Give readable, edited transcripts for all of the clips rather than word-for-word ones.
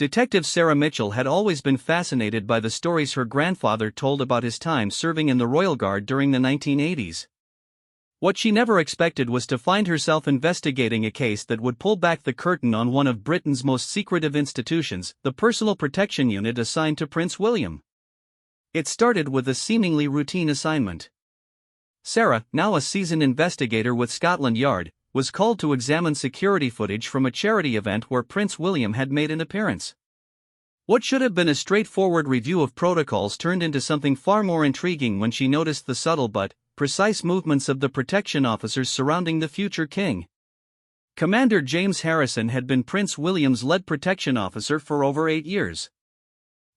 Detective Sarah Mitchell had always been fascinated by the stories her grandfather told about his time serving in the Royal Guard during the 1980s. What she never expected was to find herself investigating a case that would pull back the curtain on one of Britain's most secretive institutions, the Personal Protection Unit assigned to Prince William. It started with a seemingly routine assignment. Sarah, now a seasoned investigator with Scotland Yard, was called to examine security footage from a charity event where Prince William had made an appearance. What should have been a straightforward review of protocols turned into something far more intriguing when she noticed the subtle but precise movements of the protection officers surrounding the future king. Commander James Harrison had been Prince William's lead protection officer for over 8 years.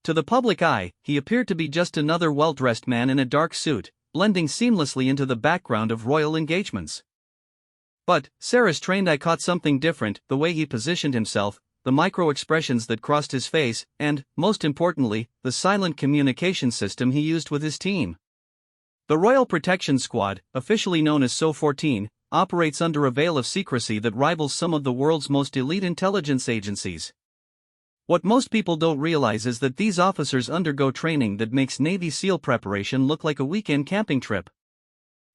To the public eye, he appeared to be just another well-dressed man in a dark suit, blending seamlessly into the background of royal engagements. But Sarah's trained eye caught something different: the way he positioned himself, the micro-expressions that crossed his face, and, most importantly, the silent communication system he used with his team. The Royal Protection Squad, officially known as SO-14, operates under a veil of secrecy that rivals some of the world's most elite intelligence agencies. What most people don't realize is that these officers undergo training that makes Navy SEAL preparation look like a weekend camping trip.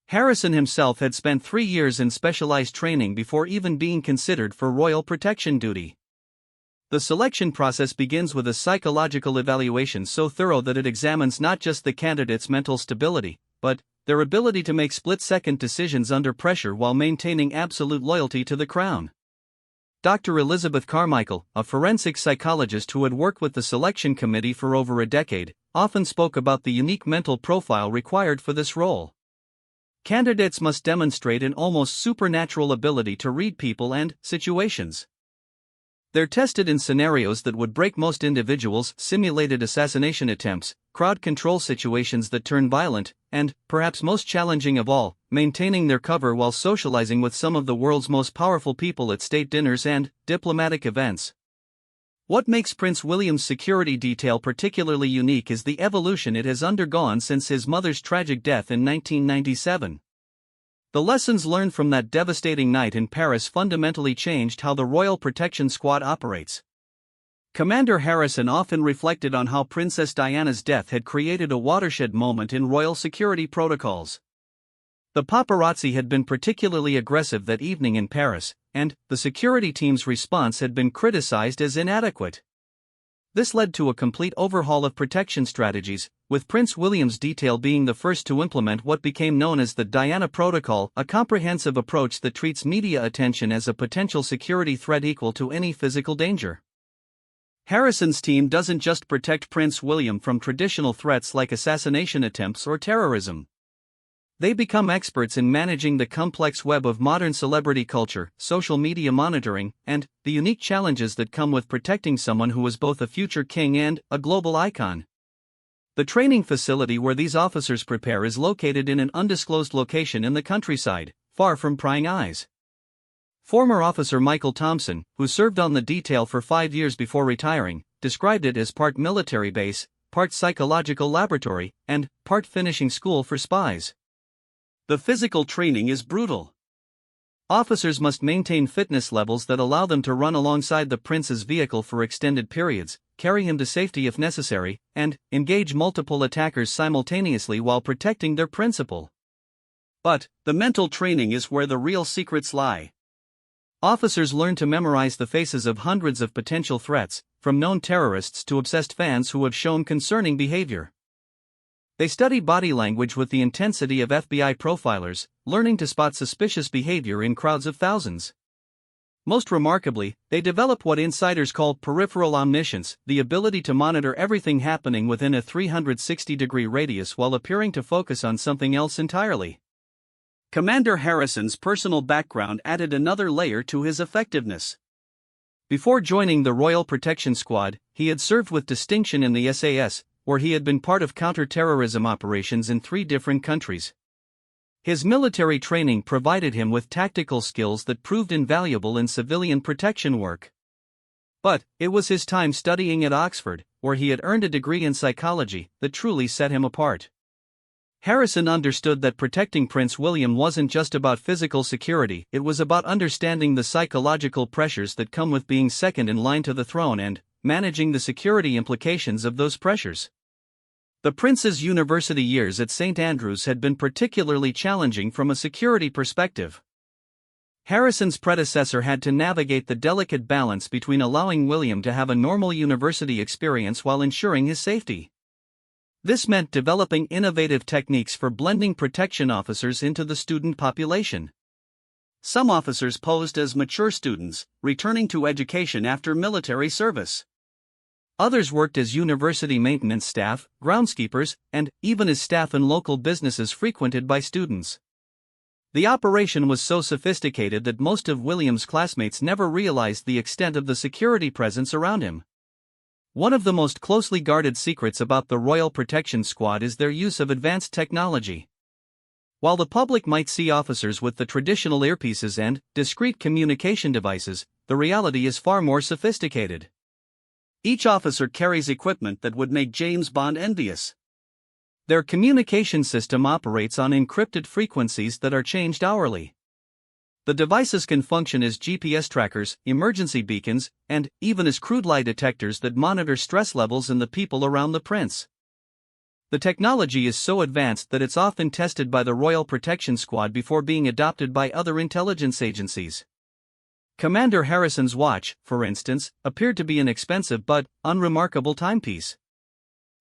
Harrison himself had spent 3 years in specialized training before even being considered for royal protection duty. The selection process begins with a psychological evaluation so thorough that it examines not just the candidate's mental stability, but their ability to make split-second decisions under pressure while maintaining absolute loyalty to the crown. Dr. Elizabeth Carmichael, a forensic psychologist who had worked with the selection committee for over a decade, often spoke about the unique mental profile required for this role. Candidates must demonstrate an almost supernatural ability to read people and situations. They're tested in scenarios that would break most individuals: simulated assassination attempts, crowd control situations that turn violent, and, perhaps most challenging of all, maintaining their cover while socializing with some of the world's most powerful people at state dinners and diplomatic events. What makes Prince William's security detail particularly unique is the evolution it has undergone since his mother's tragic death in 1997. The lessons learned from that devastating night in Paris fundamentally changed how the Royal Protection Squad operates. Commander Harrison often reflected on how Princess Diana's death had created a watershed moment in royal security protocols. The paparazzi had been particularly aggressive that evening in Paris, and the security team's response had been criticized as inadequate. This led to a complete overhaul of protection strategies, with Prince William's detail being the first to implement what became known as the Diana Protocol, a comprehensive approach that treats media attention as a potential security threat equal to any physical danger. Harrison's team doesn't just protect Prince William from traditional threats like assassination attempts or terrorism. They become experts in managing the complex web of modern celebrity culture, social media monitoring, and the unique challenges that come with protecting someone who is both a future king and a global icon. The training facility where these officers prepare is located in an undisclosed location in the countryside, far from prying eyes. Former officer Michael Thompson, who served on the detail for 5 years before retiring, described it as part military base, part psychological laboratory, and part finishing school for spies. The physical training is brutal. Officers must maintain fitness levels that allow them to run alongside the prince's vehicle for extended periods, carry him to safety if necessary, and engage multiple attackers simultaneously while protecting their principal. But the mental training is where the real secrets lie. Officers learn to memorize the faces of hundreds of potential threats, from known terrorists to obsessed fans who have shown concerning behavior. They study body language with the intensity of FBI profilers, learning to spot suspicious behavior in crowds of thousands. Most remarkably, they develop what insiders call peripheral omniscience, the ability to monitor everything happening within a 360-degree radius while appearing to focus on something else entirely. Commander Harrison's personal background added another layer to his effectiveness. Before joining the Royal Protection Squad, he had served with distinction in the SAS, where he had been part of counter-terrorism operations in 3 different countries. His military training provided him with tactical skills that proved invaluable in civilian protection work. But it was his time studying at Oxford, where he had earned a degree in psychology, that truly set him apart. Harrison understood that protecting Prince William wasn't just about physical security, it was about understanding the psychological pressures that come with being second in line to the throne and, managing the security implications of those pressures. The prince's university years at St. Andrews had been particularly challenging from a security perspective. Harrison's predecessor had to navigate the delicate balance between allowing William to have a normal university experience while ensuring his safety. This meant developing innovative techniques for blending protection officers into the student population. Some officers posed as mature students, returning to education after military service. Others worked as university maintenance staff, groundskeepers, and even as staff in local businesses frequented by students. The operation was so sophisticated that most of William's classmates never realized the extent of the security presence around him. One of the most closely guarded secrets about the Royal Protection Squad is their use of advanced technology. While the public might see officers with the traditional earpieces and discreet communication devices, the reality is far more sophisticated. Each officer carries equipment that would make James Bond envious. Their communication system operates on encrypted frequencies that are changed hourly. The devices can function as GPS trackers, emergency beacons, and even as crude lie detectors that monitor stress levels in the people around the prince. The technology is so advanced that it's often tested by the Royal Protection Squad before being adopted by other intelligence agencies. Commander Harrison's watch, for instance, appeared to be an expensive but unremarkable timepiece.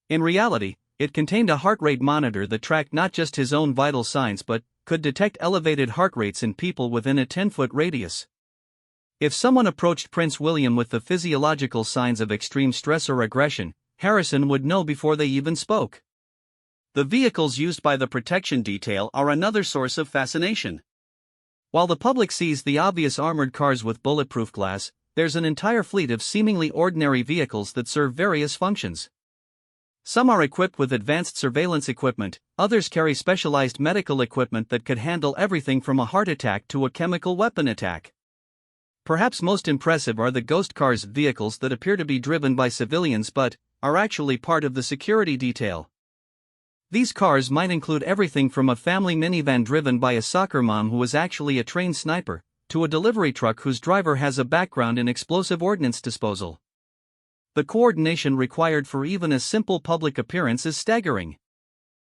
In reality, it contained a heart rate monitor that tracked not just his own vital signs but could detect elevated heart rates in people within a 10-foot radius. If someone approached Prince William with the physiological signs of extreme stress or aggression, Harrison would know before they even spoke. The vehicles used by the protection detail are another source of fascination. While the public sees the obvious armored cars with bulletproof glass, there's an entire fleet of seemingly ordinary vehicles that serve various functions. Some are equipped with advanced surveillance equipment, others carry specialized medical equipment that could handle everything from a heart attack to a chemical weapon attack. Perhaps most impressive are the Ghost Cars, vehicles that appear to be driven by civilians but are actually part of the security detail. These cars might include everything from a family minivan driven by a soccer mom who is actually a trained sniper, to a delivery truck whose driver has a background in explosive ordnance disposal. The coordination required for even a simple public appearance is staggering.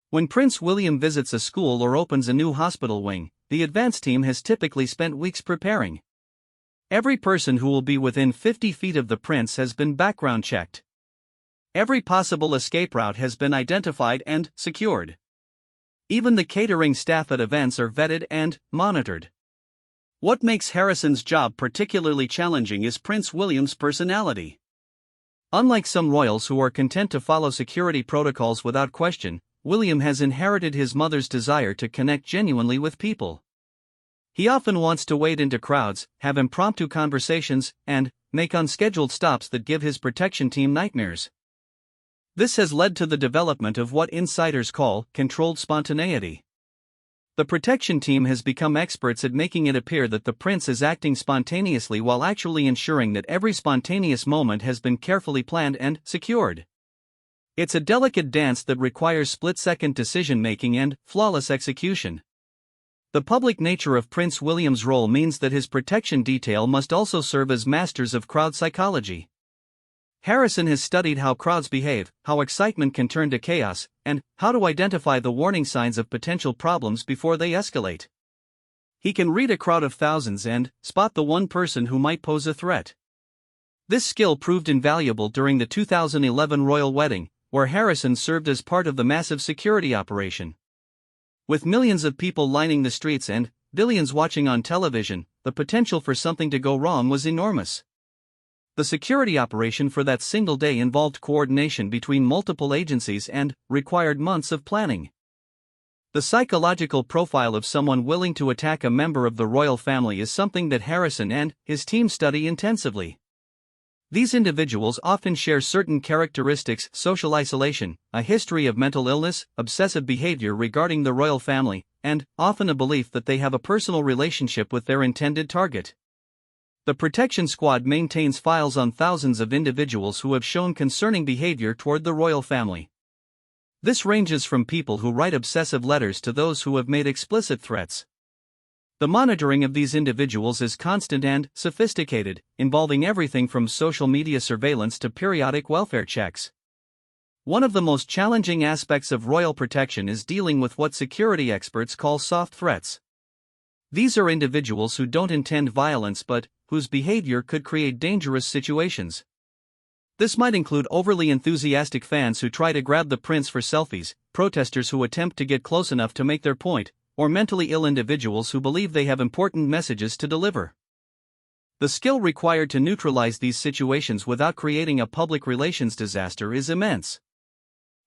When Prince William visits a school or opens a new hospital wing, the advance team has typically spent weeks preparing. Every person who will be within 50 feet of the prince has been background checked. Every possible escape route has been identified and secured. Even the catering staff at events are vetted and monitored. What makes Harrison's job particularly challenging is Prince William's personality. Unlike some royals who are content to follow security protocols without question, William has inherited his mother's desire to connect genuinely with people. He often wants to wade into crowds, have impromptu conversations, and make unscheduled stops that give his protection team nightmares. This has led to the development of what insiders call controlled spontaneity. The protection team has become experts at making it appear that the prince is acting spontaneously while actually ensuring that every spontaneous moment has been carefully planned and secured. It's a delicate dance that requires split-second decision-making and flawless execution. The public nature of Prince William's role means that his protection detail must also serve as masters of crowd psychology. Harrison has studied how crowds behave, how excitement can turn to chaos, and how to identify the warning signs of potential problems before they escalate. He can read a crowd of thousands and spot the one person who might pose a threat. This skill proved invaluable during the 2011 royal wedding, where Harrison served as part of the massive security operation. With millions of people lining the streets and billions watching on television, the potential for something to go wrong was enormous. The security operation for that single day involved coordination between multiple agencies and required months of planning. The psychological profile of someone willing to attack a member of the royal family is something that Harrison and his team study intensively. These individuals often share certain characteristics: social isolation, a history of mental illness, obsessive behavior regarding the royal family, and often a belief that they have a personal relationship with their intended target. The protection squad maintains files on thousands of individuals who have shown concerning behavior toward the royal family. This ranges from people who write obsessive letters to those who have made explicit threats. The monitoring of these individuals is constant and sophisticated, involving everything from social media surveillance to periodic welfare checks. One of the most challenging aspects of royal protection is dealing with what security experts call soft threats. These are individuals who don't intend violence but whose behavior could create dangerous situations. This might include overly enthusiastic fans who try to grab the prince for selfies, protesters who attempt to get close enough to make their point, or mentally ill individuals who believe they have important messages to deliver. The skill required to neutralize these situations without creating a public relations disaster is immense.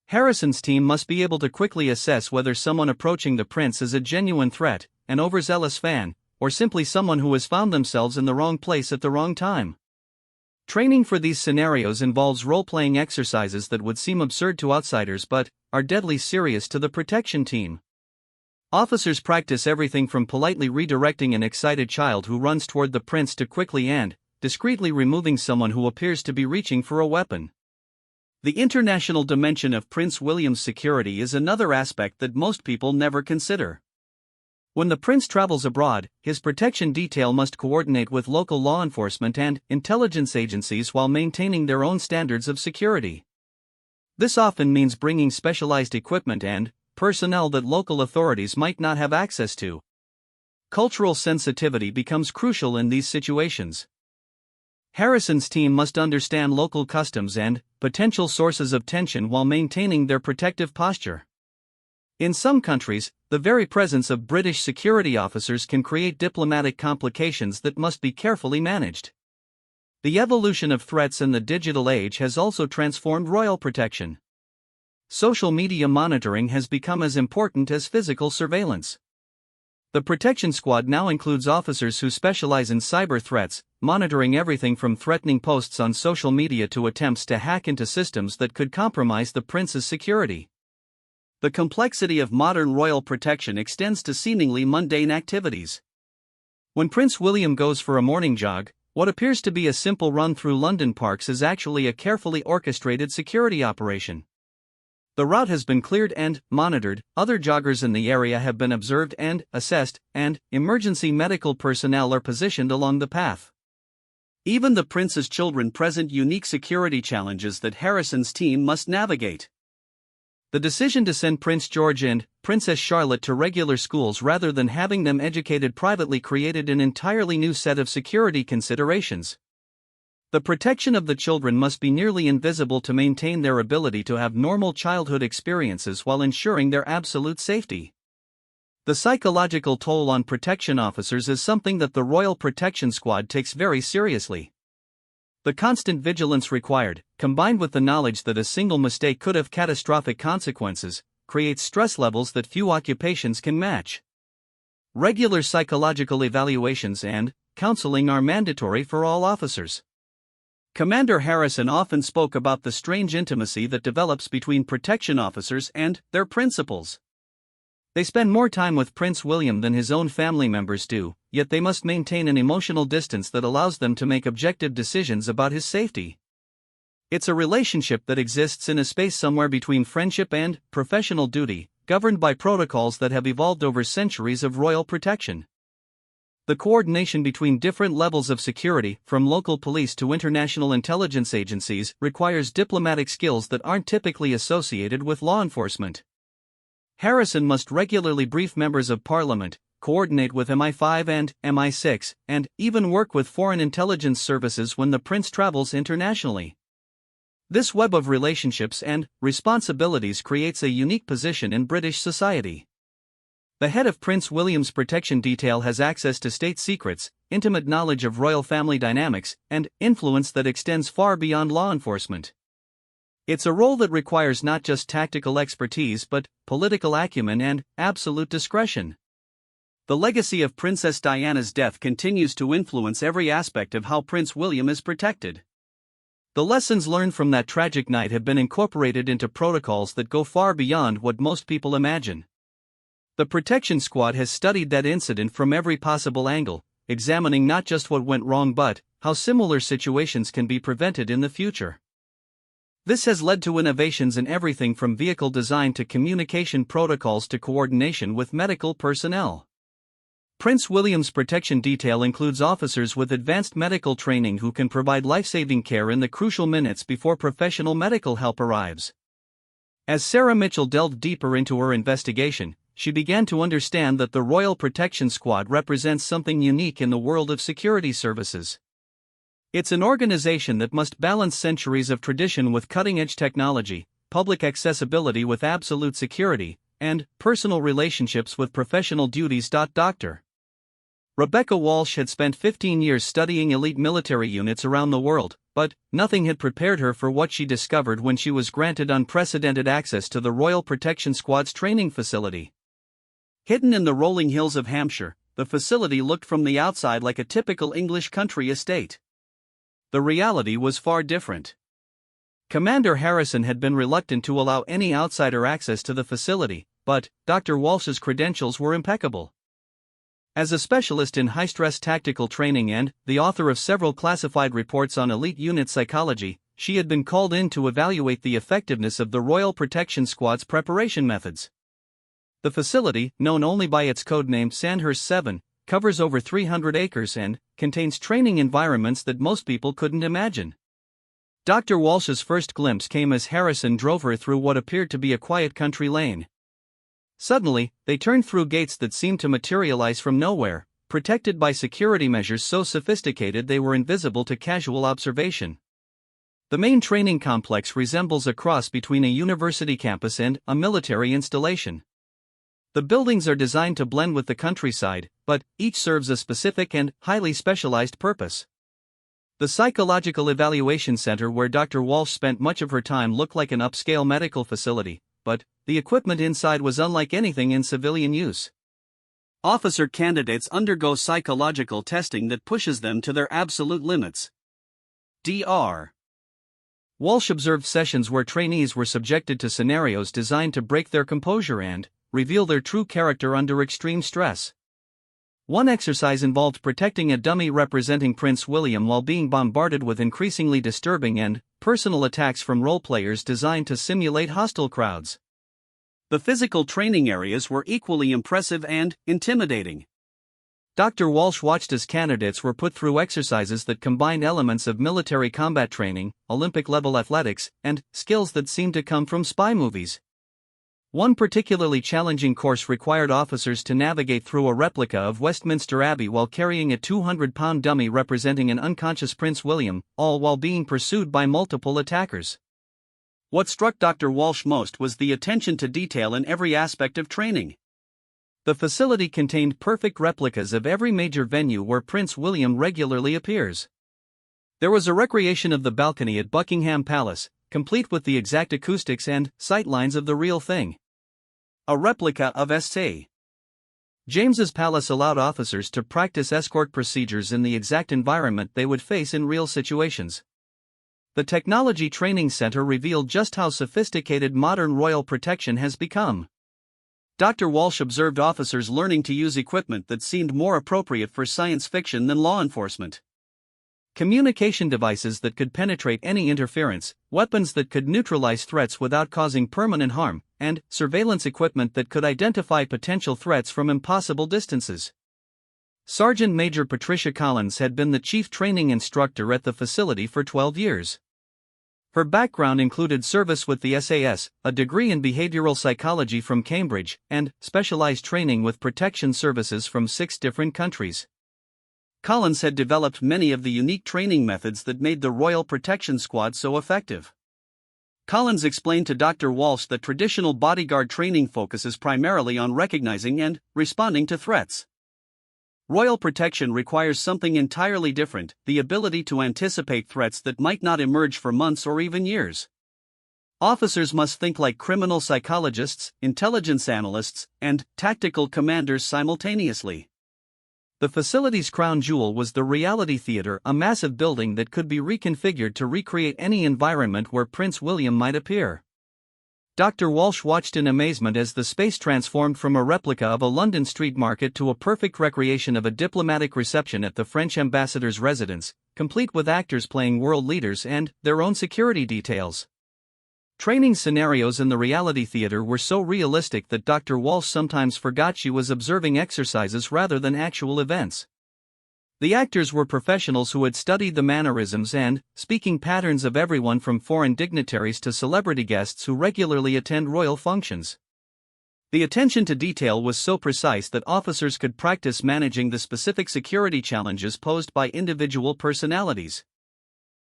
Harrison's team must be able to quickly assess whether someone approaching the prince is a genuine threat, an overzealous fan, or simply someone who has found themselves in the wrong place at the wrong time. Training for these scenarios involves role-playing exercises that would seem absurd to outsiders but are deadly serious to the protection team. Officers practice everything from politely redirecting an excited child who runs toward the prince to quickly and discreetly removing someone who appears to be reaching for a weapon. The international dimension of Prince William's security is another aspect that most people never consider. When the prince travels abroad, his protection detail must coordinate with local law enforcement and intelligence agencies while maintaining their own standards of security. This often means bringing specialized equipment and personnel that local authorities might not have access to. Cultural sensitivity becomes crucial in these situations. Harrison's team must understand local customs and potential sources of tension while maintaining their protective posture. In some countries, the very presence of British security officers can create diplomatic complications that must be carefully managed. The evolution of threats in the digital age has also transformed royal protection. Social media monitoring has become as important as physical surveillance. The protection squad now includes officers who specialize in cyber threats, monitoring everything from threatening posts on social media to attempts to hack into systems that could compromise the prince's security. The complexity of modern royal protection extends to seemingly mundane activities. When Prince William goes for a morning jog, what appears to be a simple run through London parks is actually a carefully orchestrated security operation. The route has been cleared and monitored, other joggers in the area have been observed and assessed, and emergency medical personnel are positioned along the path. Even the prince's children present unique security challenges that Harrison's team must navigate. The decision to send Prince George and Princess Charlotte to regular schools rather than having them educated privately created an entirely new set of security considerations. The protection of the children must be nearly invisible to maintain their ability to have normal childhood experiences while ensuring their absolute safety. The psychological toll on protection officers is something that the Royal Protection Squad takes very seriously. The constant vigilance required, combined with the knowledge that a single mistake could have catastrophic consequences, creates stress levels that few occupations can match. Regular psychological evaluations and counseling are mandatory for all officers. Commander Harrison often spoke about the strange intimacy that develops between protection officers and their principals. They spend more time with Prince William than his own family members do, yet they must maintain an emotional distance that allows them to make objective decisions about his safety. It's a relationship that exists in a space somewhere between friendship and professional duty, governed by protocols that have evolved over centuries of royal protection. The coordination between different levels of security, from local police to international intelligence agencies, requires diplomatic skills that aren't typically associated with law enforcement. Harrison must regularly brief members of Parliament, coordinate with MI5 and MI6, and even work with foreign intelligence services when the prince travels internationally. This web of relationships and responsibilities creates a unique position in British society. The head of Prince William's protection detail has access to state secrets, intimate knowledge of royal family dynamics, and influence that extends far beyond law enforcement. It's a role that requires not just tactical expertise but political acumen and absolute discretion. The legacy of Princess Diana's death continues to influence every aspect of how Prince William is protected. The lessons learned from that tragic night have been incorporated into protocols that go far beyond what most people imagine. The protection squad has studied that incident from every possible angle, examining not just what went wrong but how similar situations can be prevented in the future. This has led to innovations in everything from vehicle design to communication protocols to coordination with medical personnel. Prince William's protection detail includes officers with advanced medical training who can provide life-saving care in the crucial minutes before professional medical help arrives. As Sarah Mitchell delved deeper into her investigation, she began to understand that the Royal Protection Squad represents something unique in the world of security services. It's an organization that must balance centuries of tradition with cutting-edge technology, public accessibility with absolute security, and personal relationships with professional duties. Dr. Rebecca Walsh had spent 15 years studying elite military units around the world, but nothing had prepared her for what she discovered when she was granted unprecedented access to the Royal Protection Squad's training facility. Hidden in the rolling hills of Hampshire, the facility looked from the outside like a typical English country estate. The reality was far different. Commander Harrison had been reluctant to allow any outsider access to the facility, but Dr. Walsh's credentials were impeccable. As a specialist in high-stress tactical training and the author of several classified reports on elite unit psychology, she had been called in to evaluate the effectiveness of the Royal Protection Squad's preparation methods. The facility, known only by its codename Sandhurst 7, covers over 300 acres and contains training environments that most people couldn't imagine. Dr. Walsh's first glimpse came as Harrison drove her through what appeared to be a quiet country lane. Suddenly, they turned through gates that seemed to materialize from nowhere, protected by security measures so sophisticated they were invisible to casual observation. The main training complex resembles a cross between a university campus and a military installation. The buildings are designed to blend with the countryside, but each serves a specific and highly specialized purpose. The Psychological Evaluation Center where Dr. Walsh spent much of her time looked like an upscale medical facility, but the equipment inside was unlike anything in civilian use. Officer candidates undergo psychological testing that pushes them to their absolute limits. Dr. Walsh observed sessions where trainees were subjected to scenarios designed to break their composure and reveal their true character under extreme stress. One exercise involved protecting a dummy representing Prince William while being bombarded with increasingly disturbing and personal attacks from role players designed to simulate hostile crowds. The physical training areas were equally impressive and intimidating. Dr. Walsh watched as candidates were put through exercises that combined elements of military combat training, Olympic-level athletics, and skills that seemed to come from spy movies. One particularly challenging course required officers to navigate through a replica of Westminster Abbey while carrying a 200-pound dummy representing an unconscious Prince William, all while being pursued by multiple attackers. What struck Dr. Walsh most was the attention to detail in every aspect of training. The facility contained perfect replicas of every major venue where Prince William regularly appears. There was a recreation of the balcony at Buckingham Palace, complete with the exact acoustics and sightlines of the real thing. A replica of St. James's Palace allowed officers to practice escort procedures in the exact environment they would face in real situations. The Technology Training Center revealed just how sophisticated modern royal protection has become. Dr. Walsh observed officers learning to use equipment that seemed more appropriate for science fiction than law enforcement. Communication devices that could penetrate any interference, weapons that could neutralize threats without causing permanent harm, and surveillance equipment that could identify potential threats from impossible distances. Sergeant Major Patricia Collins had been the chief training instructor at the facility for 12 years. Her background included service with the SAS, a degree in behavioral psychology from Cambridge, and specialized training with protection services from 6 different countries. Collins had developed many of the unique training methods that made the Royal Protection Squad so effective. Collins explained to Dr. Walsh that traditional bodyguard training focuses primarily on recognizing and responding to threats. Royal protection requires something entirely different, the ability to anticipate threats that might not emerge for months or even years. Officers must think like criminal psychologists, intelligence analysts, and tactical commanders simultaneously. The facility's crown jewel was the Reality Theatre, a massive building that could be reconfigured to recreate any environment where Prince William might appear. Dr. Walsh watched in amazement as the space transformed from a replica of a London street market to a perfect recreation of a diplomatic reception at the French ambassador's residence, complete with actors playing world leaders and their own security details. Training scenarios in the reality theater were so realistic that Dr. Walsh sometimes forgot she was observing exercises rather than actual events. The actors were professionals who had studied the mannerisms and speaking patterns of everyone from foreign dignitaries to celebrity guests who regularly attend royal functions. The attention to detail was so precise that officers could practice managing the specific security challenges posed by individual personalities.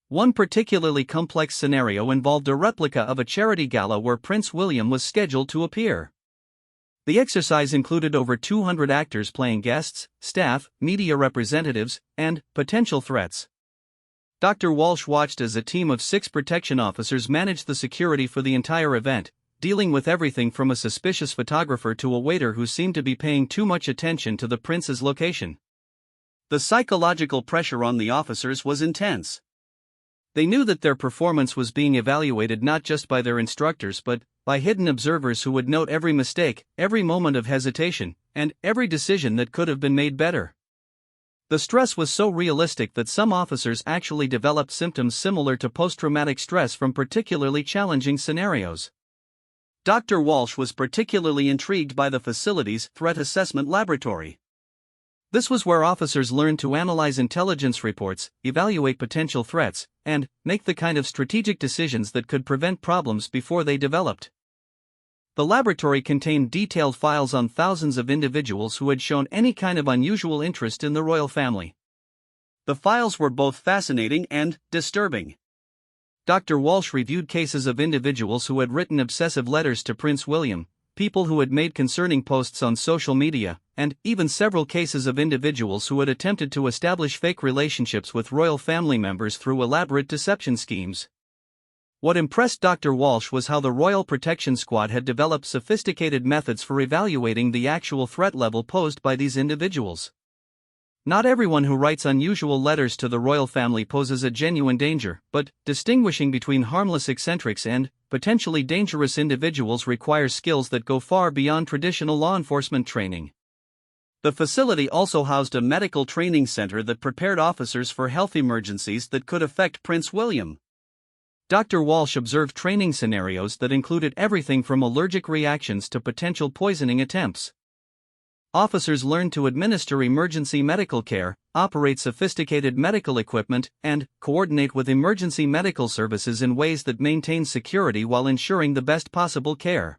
One particularly complex scenario involved a replica of a charity gala where Prince William was scheduled to appear. The exercise included over 200 actors playing guests, staff, media representatives, and potential threats. Dr. Walsh watched as a team of 6 protection officers managed the security for the entire event, dealing with everything from a suspicious photographer to a waiter who seemed to be paying too much attention to the prince's location. The psychological pressure on the officers was intense. They knew that their performance was being evaluated not just by their instructors but by hidden observers who would note every mistake, every moment of hesitation, and every decision that could have been made better. The stress was so realistic that some officers actually developed symptoms similar to post-traumatic stress from particularly challenging scenarios. Dr. Walsh was particularly intrigued by the facility's threat assessment laboratory. This was where officers learned to analyze intelligence reports, evaluate potential threats, and make the kind of strategic decisions that could prevent problems before they developed. The laboratory contained detailed files on thousands of individuals who had shown any kind of unusual interest in the royal family. The files were both fascinating and disturbing. Dr. Walsh reviewed cases of individuals who had written obsessive letters to Prince William, people who had made concerning posts on social media, and even several cases of individuals who had attempted to establish fake relationships with royal family members through elaborate deception schemes. What impressed Dr. Walsh was how the Royal Protection Squad had developed sophisticated methods for evaluating the actual threat level posed by these individuals. Not everyone who writes unusual letters to the royal family poses a genuine danger, but distinguishing between harmless eccentrics and potentially dangerous individuals requires skills that go far beyond traditional law enforcement training. The facility also housed a medical training center that prepared officers for health emergencies that could affect Prince William. Dr. Walsh observed training scenarios that included everything from allergic reactions to potential poisoning attempts. Officers learned to administer emergency medical care, operate sophisticated medical equipment, and coordinate with emergency medical services in ways that maintained security while ensuring the best possible care.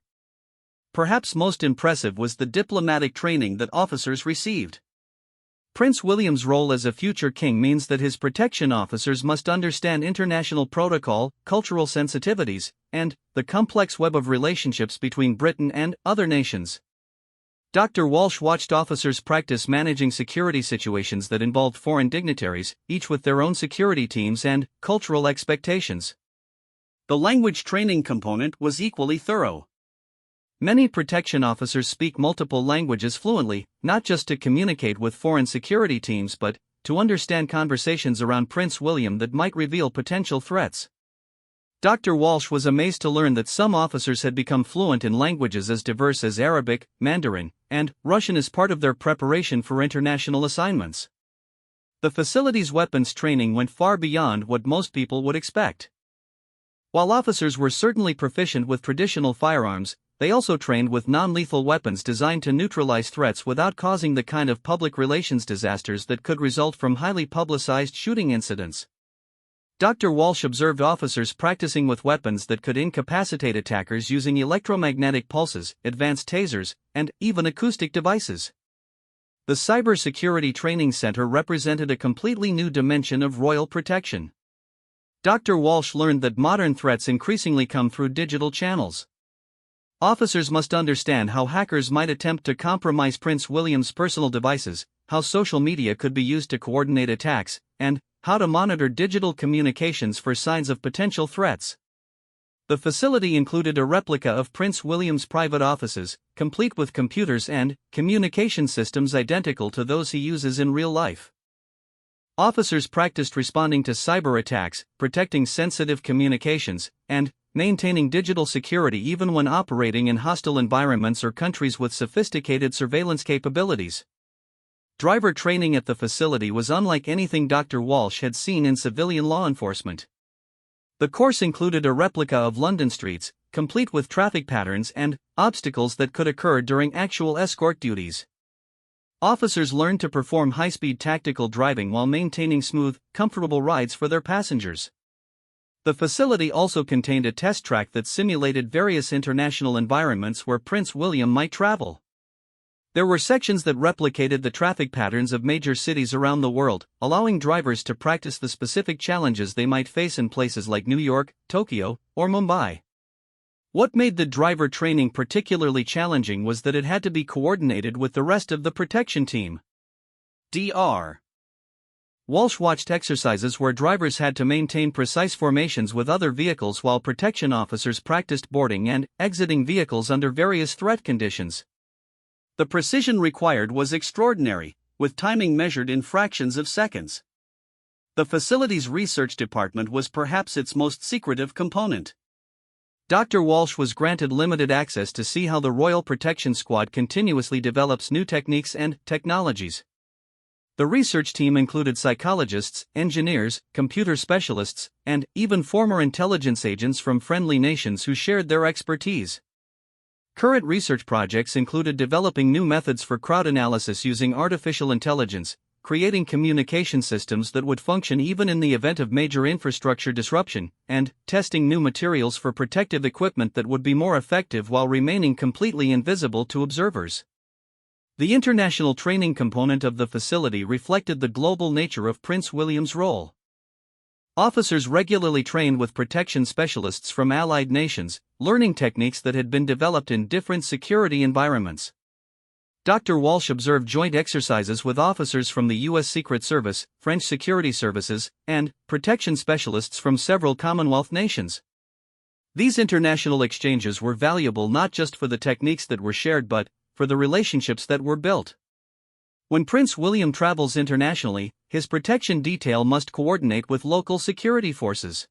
Perhaps most impressive was the diplomatic training that officers received. Prince William's role as a future king means that his protection officers must understand international protocol, cultural sensitivities, and the complex web of relationships between Britain and other nations. Dr. Walsh watched officers practice managing security situations that involved foreign dignitaries, each with their own security teams and cultural expectations. The language training component was equally thorough. Many protection officers speak multiple languages fluently, not just to communicate with foreign security teams but to understand conversations around Prince William that might reveal potential threats. Dr. Walsh was amazed to learn that some officers had become fluent in languages as diverse as Arabic, Mandarin, and Russian as part of their preparation for international assignments. The facility's weapons training went far beyond what most people would expect. While officers were certainly proficient with traditional firearms, they also trained with non-lethal weapons designed to neutralize threats without causing the kind of public relations disasters that could result from highly publicized shooting incidents. Dr. Walsh observed officers practicing with weapons that could incapacitate attackers using electromagnetic pulses, advanced tasers, and even acoustic devices. The Cybersecurity Training Center represented a completely new dimension of royal protection. Dr. Walsh learned that modern threats increasingly come through digital channels. Officers must understand how hackers might attempt to compromise Prince William's personal devices, how social media could be used to coordinate attacks, and how to monitor digital communications for signs of potential threats. The facility included a replica of Prince William's private offices, complete with computers and communication systems identical to those he uses in real life. Officers practiced responding to cyber attacks, protecting sensitive communications, and maintaining digital security even when operating in hostile environments or countries with sophisticated surveillance capabilities. Driver training at the facility was unlike anything Dr. Walsh had seen in civilian law enforcement. The course included a replica of London streets, complete with traffic patterns and obstacles that could occur during actual escort duties. Officers learned to perform high-speed tactical driving while maintaining smooth, comfortable rides for their passengers. The facility also contained a test track that simulated various international environments where Prince William might travel. There were sections that replicated the traffic patterns of major cities around the world, allowing drivers to practice the specific challenges they might face in places like New York, Tokyo, or Mumbai. What made the driver training particularly challenging was that it had to be coordinated with the rest of the protection team. Dr. Walsh watched exercises where drivers had to maintain precise formations with other vehicles while protection officers practiced boarding and exiting vehicles under various threat conditions. The precision required was extraordinary, with timing measured in fractions of seconds. The facility's research department was perhaps its most secretive component. Dr. Walsh was granted limited access to see how the Royal Protection Squad continuously develops new techniques and technologies. The research team included psychologists, engineers, computer specialists, and even former intelligence agents from friendly nations who shared their expertise. Current research projects included developing new methods for crowd analysis using artificial intelligence, creating communication systems that would function even in the event of major infrastructure disruption, and testing new materials for protective equipment that would be more effective while remaining completely invisible to observers. The international training component of the facility reflected the global nature of Prince William's role. Officers regularly trained with protection specialists from allied nations, learning techniques that had been developed in different security environments. Dr. Walsh observed joint exercises with officers from the U.S. Secret Service, French security services, and protection specialists from several Commonwealth nations. These international exchanges were valuable not just for the techniques that were shared but for the relationships that were built. When Prince William travels internationally, his protection detail must coordinate with local security forces.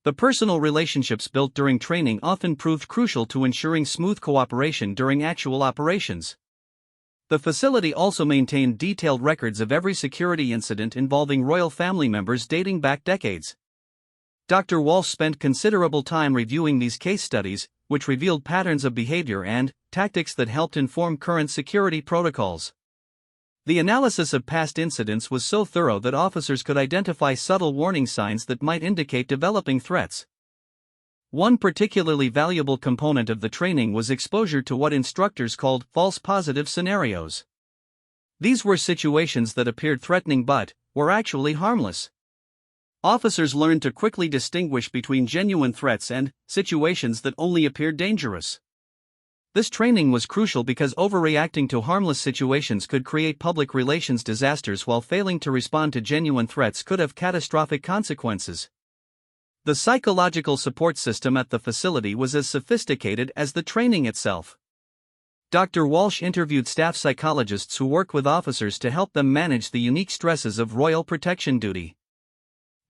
The personal relationships built during training often proved crucial to ensuring smooth cooperation during actual operations. The facility also maintained detailed records of every security incident involving royal family members dating back decades. Dr. Walsh spent considerable time reviewing these case studies, which revealed patterns of behavior and tactics that helped inform current security protocols. The analysis of past incidents was so thorough that officers could identify subtle warning signs that might indicate developing threats. One particularly valuable component of the training was exposure to what instructors called false positive scenarios. These were situations that appeared threatening but were actually harmless. Officers learned to quickly distinguish between genuine threats and situations that only appeared dangerous. This training was crucial because overreacting to harmless situations could create public relations disasters, while failing to respond to genuine threats could have catastrophic consequences. The psychological support system at the facility was as sophisticated as the training itself. Dr. Walsh interviewed staff psychologists who worked with officers to help them manage the unique stresses of royal protection duty.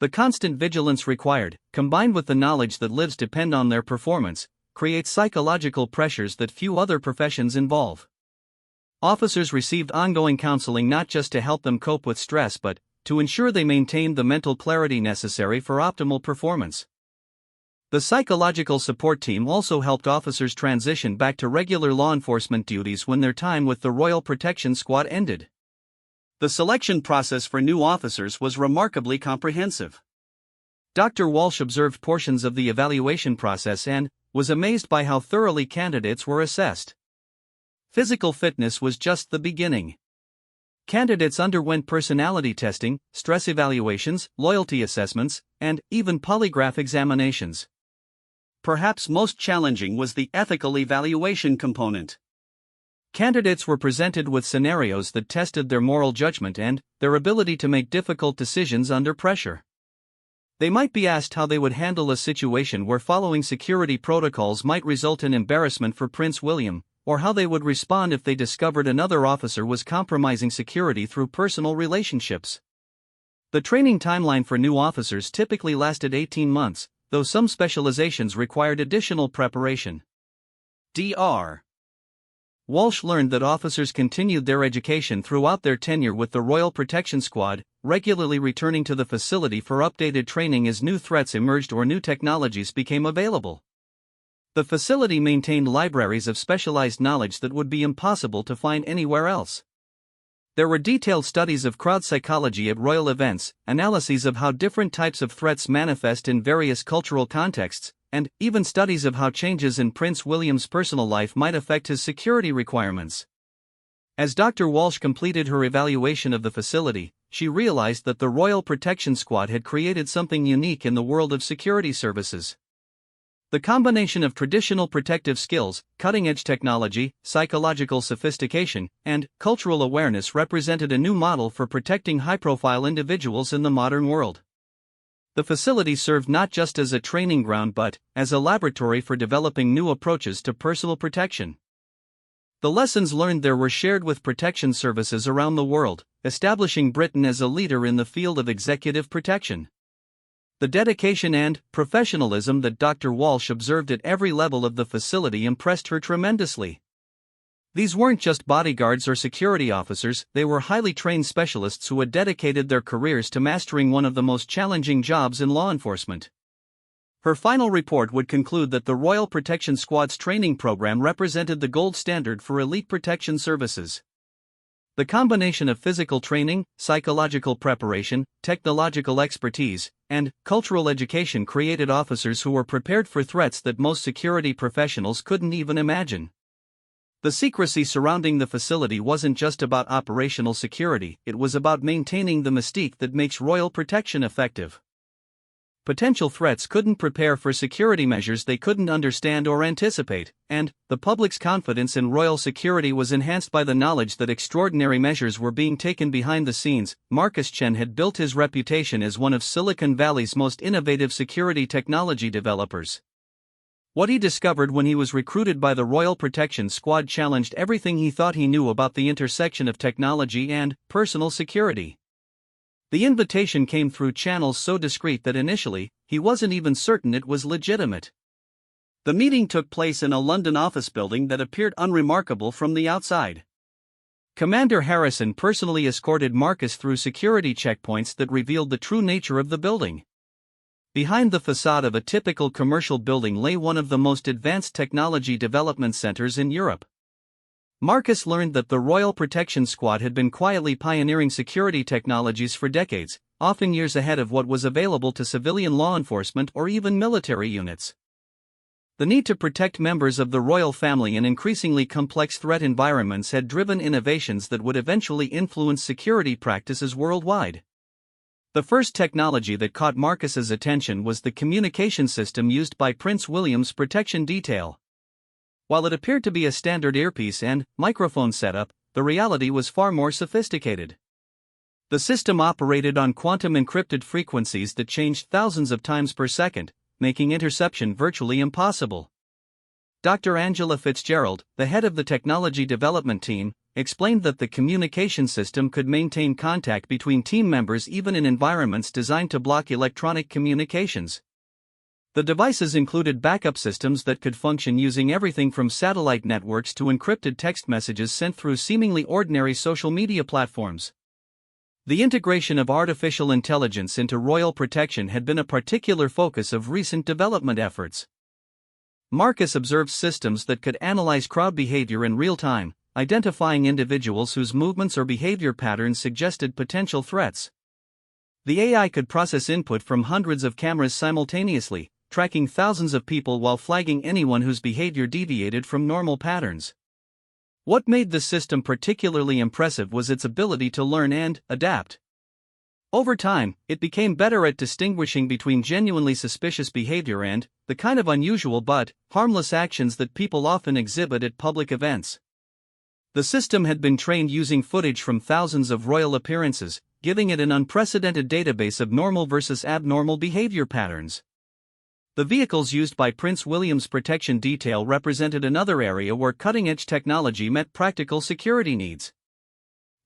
The constant vigilance required, combined with the knowledge that lives depend on their performance, creates psychological pressures that few other professions involve. Officers received ongoing counseling not just to help them cope with stress but to ensure they maintained the mental clarity necessary for optimal performance. The psychological support team also helped officers transition back to regular law enforcement duties when their time with the Royal Protection Squad ended. The selection process for new officers was remarkably comprehensive. Dr. Walsh observed portions of the evaluation process and was amazed by how thoroughly candidates were assessed. Physical fitness was just the beginning. Candidates underwent personality testing, stress evaluations, loyalty assessments, and even polygraph examinations. Perhaps most challenging was the ethical evaluation component. Candidates were presented with scenarios that tested their moral judgment and their ability to make difficult decisions under pressure. They might be asked how they would handle a situation where following security protocols might result in embarrassment for Prince William, or how they would respond if they discovered another officer was compromising security through personal relationships. The training timeline for new officers typically lasted 18 months, though some specializations required additional preparation. Dr. Walsh learned that officers continued their education throughout their tenure with the Royal Protection Squad, regularly returning to the facility for updated training as new threats emerged or new technologies became available. The facility maintained libraries of specialized knowledge that would be impossible to find anywhere else. There were detailed studies of crowd psychology at royal events, analyses of how different types of threats manifest in various cultural contexts, and even studies of how changes in Prince William's personal life might affect his security requirements. As Dr. Walsh completed her evaluation of the facility, she realized that the Royal Protection Squad had created something unique in the world of security services. The combination of traditional protective skills, cutting-edge technology, psychological sophistication, and cultural awareness represented a new model for protecting high-profile individuals in the modern world. The facility served not just as a training ground but as a laboratory for developing new approaches to personal protection. The lessons learned there were shared with protection services around the world, establishing Britain as a leader in the field of executive protection. The dedication and professionalism that Dr. Walsh observed at every level of the facility impressed her tremendously. These weren't just bodyguards or security officers, they were highly trained specialists who had dedicated their careers to mastering one of the most challenging jobs in law enforcement. Her final report would conclude that the Royal Protection Squad's training program represented the gold standard for elite protection services. The combination of physical training, psychological preparation, technological expertise, and cultural education created officers who were prepared for threats that most security professionals couldn't even imagine. The secrecy surrounding the facility wasn't just about operational security, it was about maintaining the mystique that makes royal protection effective. Potential threats couldn't prepare for security measures they couldn't understand or anticipate, and the public's confidence in royal security was enhanced by the knowledge that extraordinary measures were being taken behind the scenes. Marcus Chen had built his reputation as one of Silicon Valley's most innovative security technology developers. What he discovered when he was recruited by the Royal Protection Squad challenged everything he thought he knew about the intersection of technology and personal security. The invitation came through channels so discreet that initially, he wasn't even certain it was legitimate. The meeting took place in a London office building that appeared unremarkable from the outside. Commander Harrison personally escorted Marcus through security checkpoints that revealed the true nature of the building. Behind the facade of a typical commercial building lay one of the most advanced technology development centers in Europe. Marcus learned that the Royal Protection Squad had been quietly pioneering security technologies for decades, often years ahead of what was available to civilian law enforcement or even military units. The need to protect members of the royal family in increasingly complex threat environments had driven innovations that would eventually influence security practices worldwide. The first technology that caught Marcus's attention was the communication system used by Prince William's protection detail. While it appeared to be a standard earpiece and microphone setup, the reality was far more sophisticated. The system operated on quantum encrypted frequencies that changed thousands of times per second, making interception virtually impossible. Dr. Angela Fitzgerald, the head of the technology development team, explained that the communication system could maintain contact between team members even in environments designed to block electronic communications. The devices included backup systems that could function using everything from satellite networks to encrypted text messages sent through seemingly ordinary social media platforms. The integration of artificial intelligence into royal protection had been a particular focus of recent development efforts. Marcus observed systems that could analyze crowd behavior in real time, identifying individuals whose movements or behavior patterns suggested potential threats. The AI could process input from hundreds of cameras simultaneously, tracking thousands of people while flagging anyone whose behavior deviated from normal patterns. What made the system particularly impressive was its ability to learn and adapt. Over time, it became better at distinguishing between genuinely suspicious behavior and the kind of unusual but harmless actions that people often exhibit at public events. The system had been trained using footage from thousands of royal appearances, giving it an unprecedented database of normal versus abnormal behavior patterns. The vehicles used by Prince William's protection detail represented another area where cutting-edge technology met practical security needs.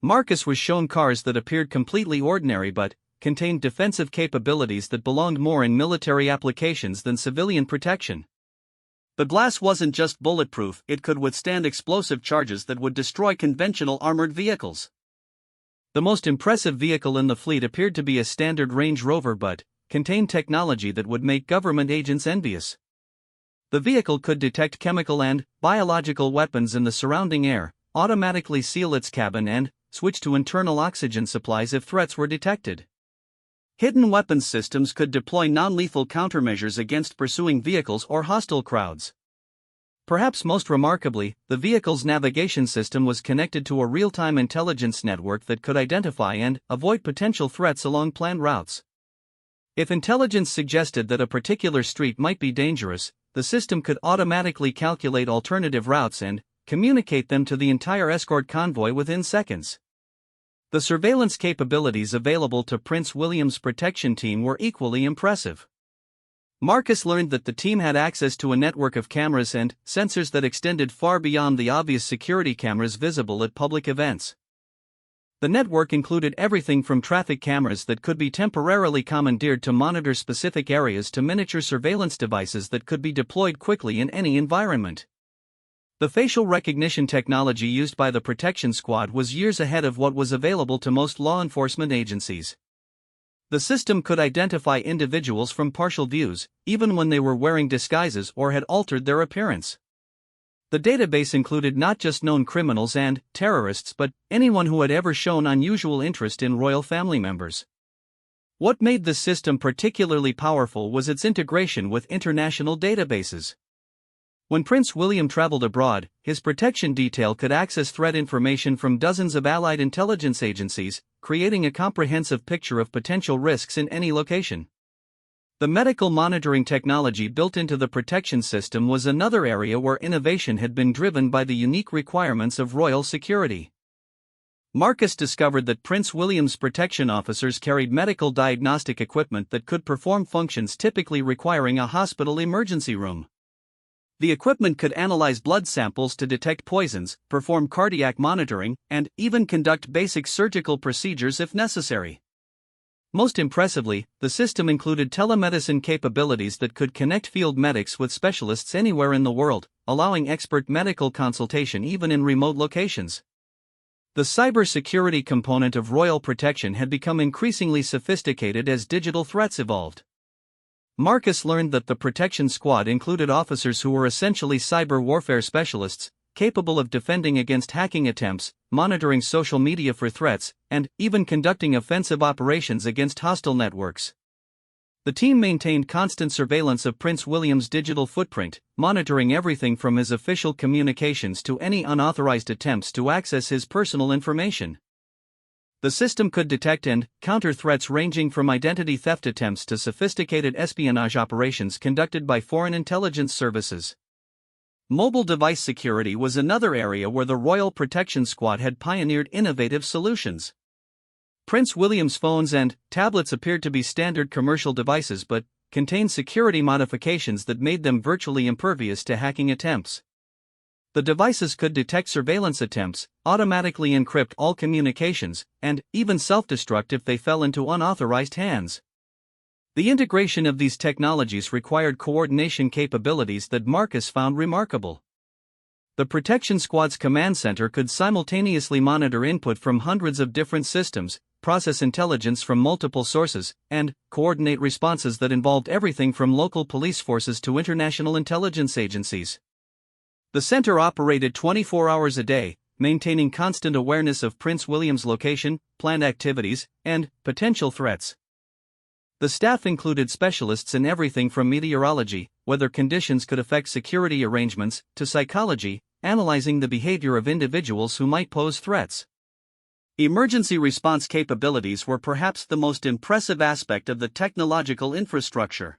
Marcus was shown cars that appeared completely ordinary but contained defensive capabilities that belonged more in military applications than civilian protection. The glass wasn't just bulletproof, it could withstand explosive charges that would destroy conventional armored vehicles. The most impressive vehicle in the fleet appeared to be a standard Range Rover but contained technology that would make government agents envious. The vehicle could detect chemical and biological weapons in the surrounding air, automatically seal its cabin and switch to internal oxygen supplies if threats were detected. Hidden weapons systems could deploy non-lethal countermeasures against pursuing vehicles or hostile crowds. Perhaps most remarkably, the vehicle's navigation system was connected to a real-time intelligence network that could identify and avoid potential threats along planned routes. If intelligence suggested that a particular street might be dangerous, the system could automatically calculate alternative routes and communicate them to the entire escort convoy within seconds. The surveillance capabilities available to Prince William's protection team were equally impressive. Marcus learned that the team had access to a network of cameras and sensors that extended far beyond the obvious security cameras visible at public events. The network included everything from traffic cameras that could be temporarily commandeered to monitor specific areas to miniature surveillance devices that could be deployed quickly in any environment. The facial recognition technology used by the protection squad was years ahead of what was available to most law enforcement agencies. The system could identify individuals from partial views, even when they were wearing disguises or had altered their appearance. The database included not just known criminals and terrorists but anyone who had ever shown unusual interest in royal family members. What made the system particularly powerful was its integration with international databases. When Prince William traveled abroad, his protection detail could access threat information from dozens of allied intelligence agencies, creating a comprehensive picture of potential risks in any location. The medical monitoring technology built into the protection system was another area where innovation had been driven by the unique requirements of royal security. Marcus discovered that Prince William's protection officers carried medical diagnostic equipment that could perform functions typically requiring a hospital emergency room. The equipment could analyze blood samples to detect poisons, perform cardiac monitoring, and even conduct basic surgical procedures if necessary. Most impressively, the system included telemedicine capabilities that could connect field medics with specialists anywhere in the world, allowing expert medical consultation even in remote locations. The cybersecurity component of royal protection had become increasingly sophisticated as digital threats evolved. Marcus learned that the protection squad included officers who were essentially cyber warfare specialists, capable of defending against hacking attempts, monitoring social media for threats, and even conducting offensive operations against hostile networks. The team maintained constant surveillance of Prince William's digital footprint, monitoring everything from his official communications to any unauthorized attempts to access his personal information. The system could detect and counter threats ranging from identity theft attempts to sophisticated espionage operations conducted by foreign intelligence services. Mobile device security was another area where the Royal Protection Squad had pioneered innovative solutions. Prince William's phones and tablets appeared to be standard commercial devices but contained security modifications that made them virtually impervious to hacking attempts. The devices could detect surveillance attempts, automatically encrypt all communications, and even self-destruct if they fell into unauthorized hands. The integration of these technologies required coordination capabilities that Marcus found remarkable. The Protection Squad's command center could simultaneously monitor input from hundreds of different systems, process intelligence from multiple sources, and coordinate responses that involved everything from local police forces to international intelligence agencies. The center operated 24 hours a day, maintaining constant awareness of Prince William's location, planned activities, and potential threats. The staff included specialists in everything from meteorology, whether conditions could affect security arrangements, to psychology, analyzing the behavior of individuals who might pose threats. Emergency response capabilities were perhaps the most impressive aspect of the technological infrastructure.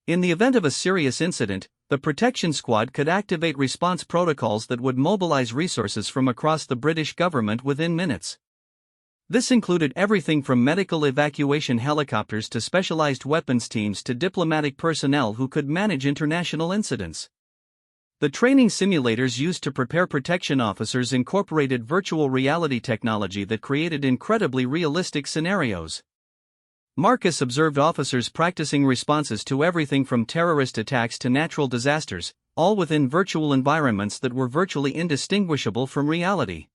In the event of a serious incident, the Protection Squad could activate response protocols that would mobilize resources from across the British government within minutes. This included everything from medical evacuation helicopters to specialized weapons teams to diplomatic personnel who could manage international incidents. The training simulators used to prepare protection officers incorporated virtual reality technology that created incredibly realistic scenarios. Marcus observed officers practicing responses to everything from terrorist attacks to natural disasters, all within virtual environments that were virtually indistinguishable from reality.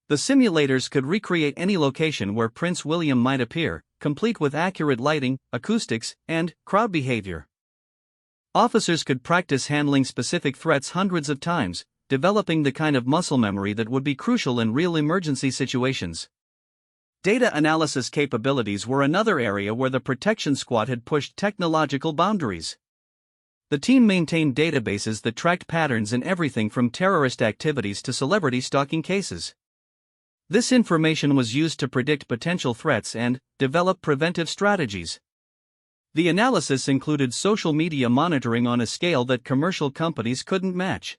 The simulators could recreate any location where Prince William might appear, complete with accurate lighting, acoustics, and crowd behavior. Officers could practice handling specific threats hundreds of times, developing the kind of muscle memory that would be crucial in real emergency situations. Data analysis capabilities were another area where the Protection Squad had pushed technological boundaries. The team maintained databases that tracked patterns in everything from terrorist activities to celebrity stalking cases. This information was used to predict potential threats and develop preventive strategies. The analysis included social media monitoring on a scale that commercial companies couldn't match.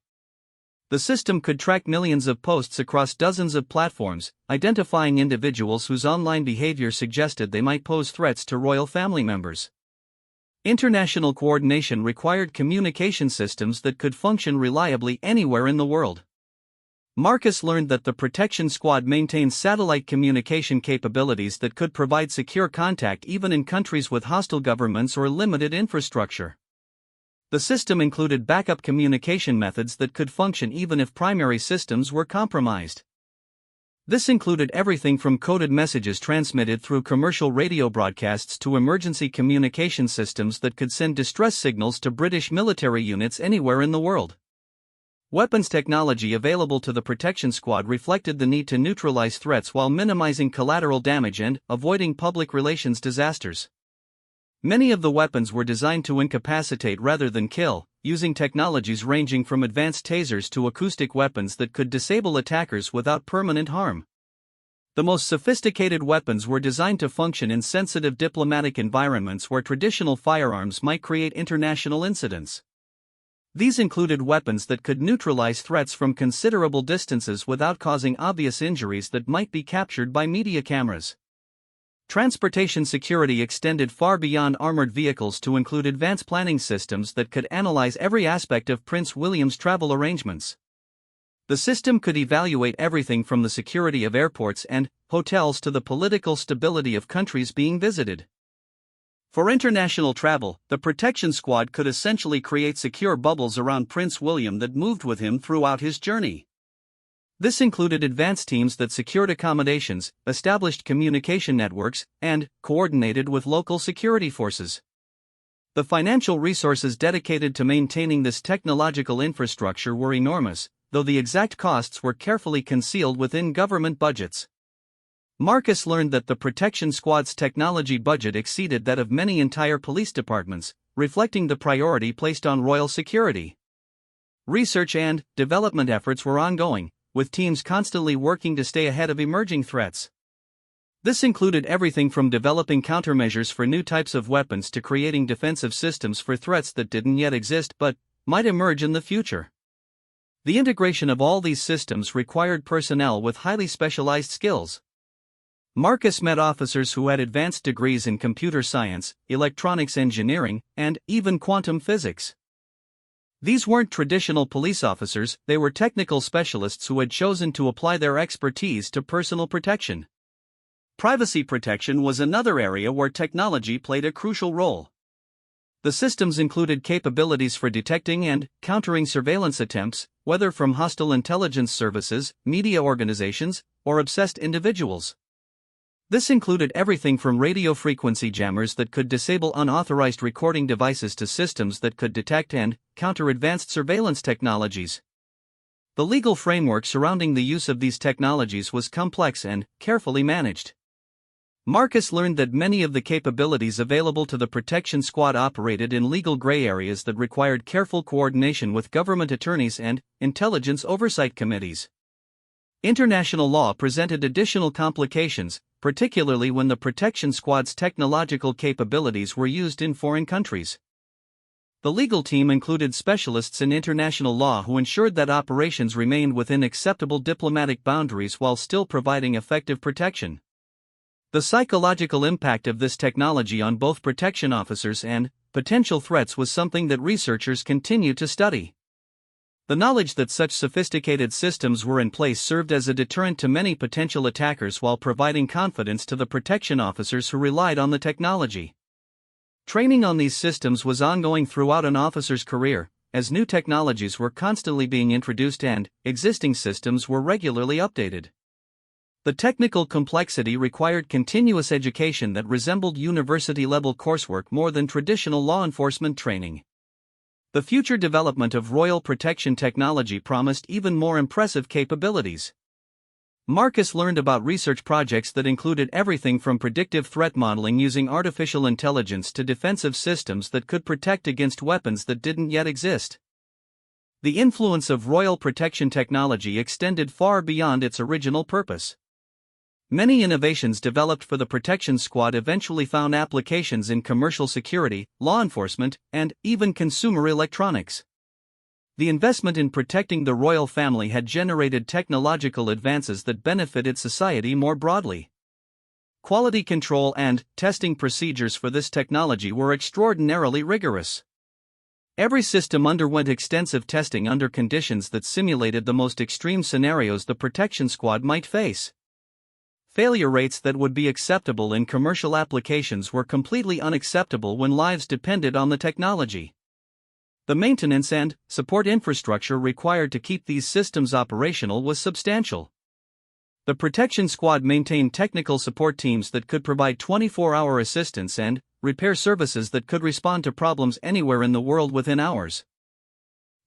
The system could track millions of posts across dozens of platforms, identifying individuals whose online behavior suggested they might pose threats to royal family members. International coordination required communication systems that could function reliably anywhere in the world. Marcus learned that the Protection Squad maintained satellite communication capabilities that could provide secure contact even in countries with hostile governments or limited infrastructure. The system included backup communication methods that could function even if primary systems were compromised. This included everything from coded messages transmitted through commercial radio broadcasts to emergency communication systems that could send distress signals to British military units anywhere in the world. Weapons technology available to the Protection Squad reflected the need to neutralize threats while minimizing collateral damage and avoiding public relations disasters. Many of the weapons were designed to incapacitate rather than kill, using technologies ranging from advanced tasers to acoustic weapons that could disable attackers without permanent harm. The most sophisticated weapons were designed to function in sensitive diplomatic environments where traditional firearms might create international incidents. These included weapons that could neutralize threats from considerable distances without causing obvious injuries that might be captured by media cameras. Transportation security extended far beyond armored vehicles to include advanced planning systems that could analyze every aspect of Prince William's travel arrangements. The system could evaluate everything from the security of airports and hotels to the political stability of countries being visited. For international travel, the Protection Squad could essentially create secure bubbles around Prince William that moved with him throughout his journey. This included advanced teams that secured accommodations, established communication networks, and coordinated with local security forces. The financial resources dedicated to maintaining this technological infrastructure were enormous, though the exact costs were carefully concealed within government budgets. Marcus learned that the Protection Squad's technology budget exceeded that of many entire police departments, reflecting the priority placed on royal security. Research and development efforts were ongoing, with teams constantly working to stay ahead of emerging threats. This included everything from developing countermeasures for new types of weapons to creating defensive systems for threats that didn't yet exist but might emerge in the future. The integration of all these systems required personnel with highly specialized skills. Marcus met officers who had advanced degrees in computer science, electronics engineering, and even quantum physics. These weren't traditional police officers, they were technical specialists who had chosen to apply their expertise to personal protection. Privacy protection was another area where technology played a crucial role. The systems included capabilities for detecting and countering surveillance attempts, whether from hostile intelligence services, media organizations, or obsessed individuals. This included everything from radio frequency jammers that could disable unauthorized recording devices to systems that could detect and counter advanced surveillance technologies. The legal framework surrounding the use of these technologies was complex and carefully managed. Marcus learned that many of the capabilities available to the Protection Squad operated in legal gray areas that required careful coordination with government attorneys and intelligence oversight committees. International law presented additional complications, particularly when the Protection Squad's technological capabilities were used in foreign countries. The legal team included specialists in international law who ensured that operations remained within acceptable diplomatic boundaries while still providing effective protection. The psychological impact of this technology on both protection officers and potential threats was something that researchers continue to study. The knowledge that such sophisticated systems were in place served as a deterrent to many potential attackers while providing confidence to the protection officers who relied on the technology. Training on these systems was ongoing throughout an officer's career, as new technologies were constantly being introduced and existing systems were regularly updated. The technical complexity required continuous education that resembled university-level coursework more than traditional law enforcement training. The future development of royal protection technology promised even more impressive capabilities. Marcus learned about research projects that included everything from predictive threat modeling using artificial intelligence to defensive systems that could protect against weapons that didn't yet exist. The influence of royal protection technology extended far beyond its original purpose. Many innovations developed for the protection squad eventually found applications in commercial security, law enforcement, and even consumer electronics. The investment in protecting the royal family had generated technological advances that benefited society more broadly. Quality control and testing procedures for this technology were extraordinarily rigorous. Every system underwent extensive testing under conditions that simulated the most extreme scenarios the protection squad might face. Failure rates that would be acceptable in commercial applications were completely unacceptable when lives depended on the technology. The maintenance and support infrastructure required to keep these systems operational was substantial. The protection squad maintained technical support teams that could provide 24-hour assistance and repair services that could respond to problems anywhere in the world within hours.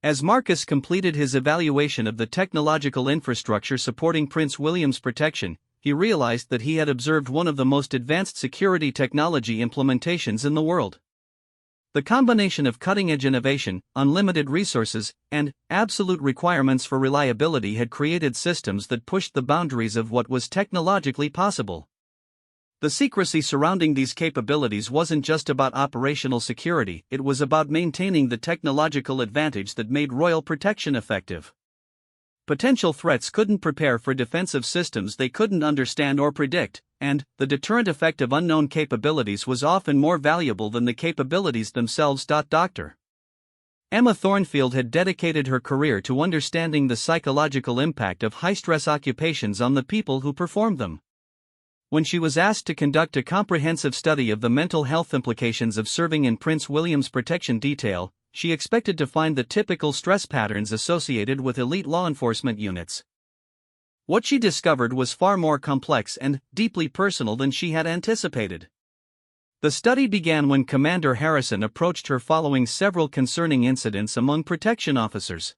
As Marcus completed his evaluation of the technological infrastructure supporting Prince William's protection, he realized that he had observed one of the most advanced security technology implementations in the world. The combination of cutting-edge innovation, unlimited resources, and absolute requirements for reliability had created systems that pushed the boundaries of what was technologically possible. The secrecy surrounding these capabilities wasn't just about operational security, it was about maintaining the technological advantage that made royal protection effective. Potential threats couldn't prepare for defensive systems they couldn't understand or predict, and the deterrent effect of unknown capabilities was often more valuable than the capabilities themselves. Dr. Emma Thornfield had dedicated her career to understanding the psychological impact of high-stress occupations on the people who performed them. When she was asked to conduct a comprehensive study of the mental health implications of serving in Prince William's protection detail, she expected to find the typical stress patterns associated with elite law enforcement units. What she discovered was far more complex and deeply personal than she had anticipated. The study began when Commander Harrison approached her following several concerning incidents among protection officers.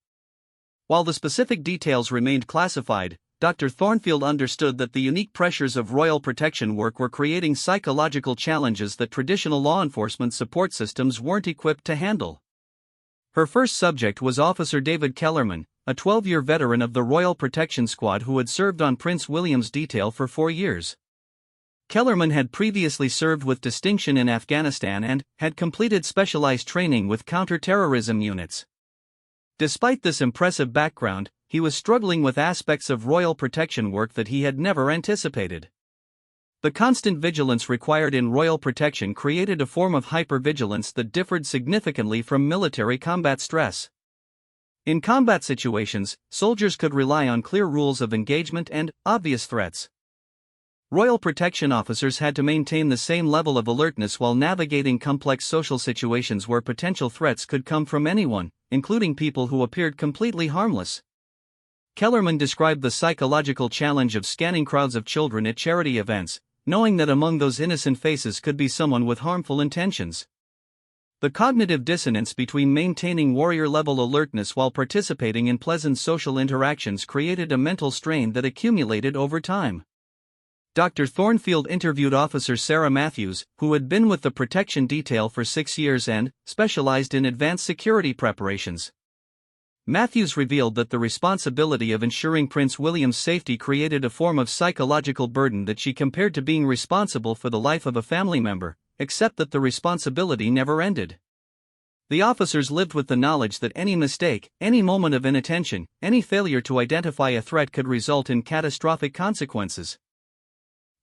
While the specific details remained classified, Dr. Thornfield understood that the unique pressures of royal protection work were creating psychological challenges that traditional law enforcement support systems weren't equipped to handle. Her first subject was Officer David Kellerman, a 12-year veteran of the Royal Protection Squad who had served on Prince William's detail for 4 years. Kellerman had previously served with distinction in Afghanistan and had completed specialized training with counter-terrorism units. Despite this impressive background, he was struggling with aspects of royal protection work that he had never anticipated. The constant vigilance required in royal protection created a form of hypervigilance that differed significantly from military combat stress. In combat situations, soldiers could rely on clear rules of engagement and obvious threats. Royal protection officers had to maintain the same level of alertness while navigating complex social situations where potential threats could come from anyone, including people who appeared completely harmless. Kellerman described the psychological challenge of scanning crowds of children at charity events, knowing that among those innocent faces could be someone with harmful intentions. The cognitive dissonance between maintaining warrior-level alertness while participating in pleasant social interactions created a mental strain that accumulated over time. Dr. Thornfield interviewed Officer Sarah Matthews, who had been with the protection detail for 6 years and specialized in advanced security preparations. Matthews revealed that the responsibility of ensuring Prince William's safety created a form of psychological burden that she compared to being responsible for the life of a family member, except that the responsibility never ended. The officers lived with the knowledge that any mistake, any moment of inattention, any failure to identify a threat could result in catastrophic consequences.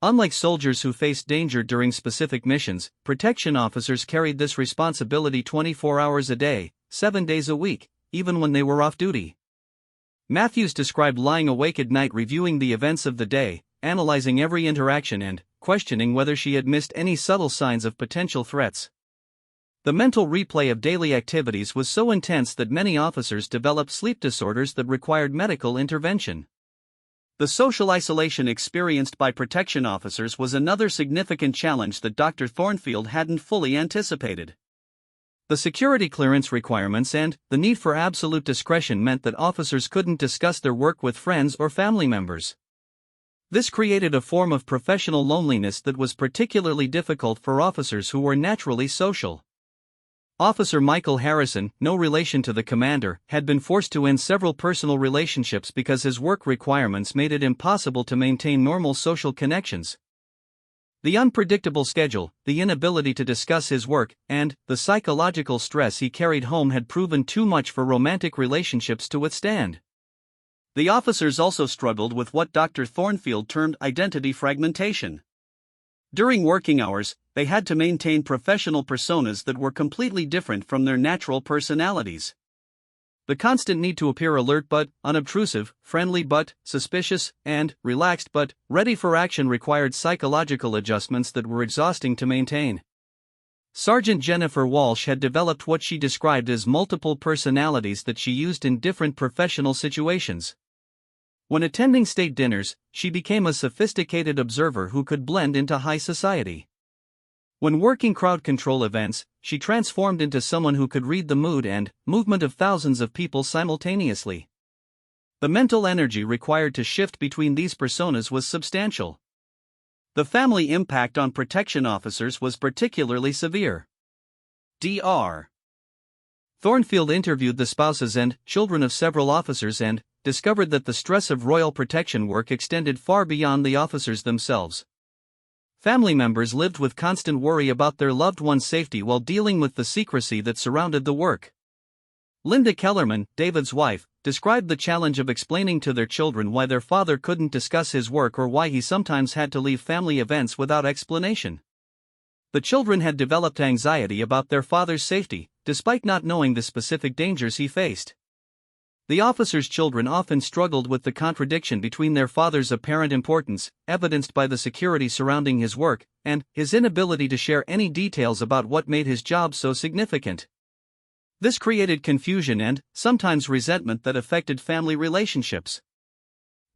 Unlike soldiers who faced danger during specific missions, protection officers carried this responsibility 24 hours a day, 7 days a week, even when they were off duty. Matthews described lying awake at night reviewing the events of the day, analyzing every interaction and questioning whether she had missed any subtle signs of potential threats. The mental replay of daily activities was so intense that many officers developed sleep disorders that required medical intervention. The social isolation experienced by protection officers was another significant challenge that Dr. Thornfield hadn't fully anticipated. The security clearance requirements and the need for absolute discretion meant that officers couldn't discuss their work with friends or family members. This created a form of professional loneliness that was particularly difficult for officers who were naturally social. Officer Michael Harrison, no relation to the commander, had been forced to end several personal relationships because his work requirements made it impossible to maintain normal social connections. The unpredictable schedule, the inability to discuss his work, and the psychological stress he carried home had proven too much for romantic relationships to withstand. The officers also struggled with what Dr. Thornfield termed identity fragmentation. During working hours, they had to maintain professional personas that were completely different from their natural personalities. The constant need to appear alert but unobtrusive, friendly but suspicious, and relaxed but ready for action required psychological adjustments that were exhausting to maintain. Sergeant Jennifer Walsh had developed what she described as multiple personalities that she used in different professional situations. When attending state dinners, she became a sophisticated observer who could blend into high society. When working crowd control events, she transformed into someone who could read the mood and movement of thousands of people simultaneously. The mental energy required to shift between these personas was substantial. The family impact on protection officers was particularly severe. Dr. Thornfield interviewed the spouses and children of several officers and discovered that the stress of royal protection work extended far beyond the officers themselves. Family members lived with constant worry about their loved one's safety while dealing with the secrecy that surrounded the work. Linda Kellerman, David's wife, described the challenge of explaining to their children why their father couldn't discuss his work or why he sometimes had to leave family events without explanation. The children had developed anxiety about their father's safety, despite not knowing the specific dangers he faced. The officers' children often struggled with the contradiction between their father's apparent importance, evidenced by the security surrounding his work, and his inability to share any details about what made his job so significant. This created confusion and, sometimes, resentment that affected family relationships.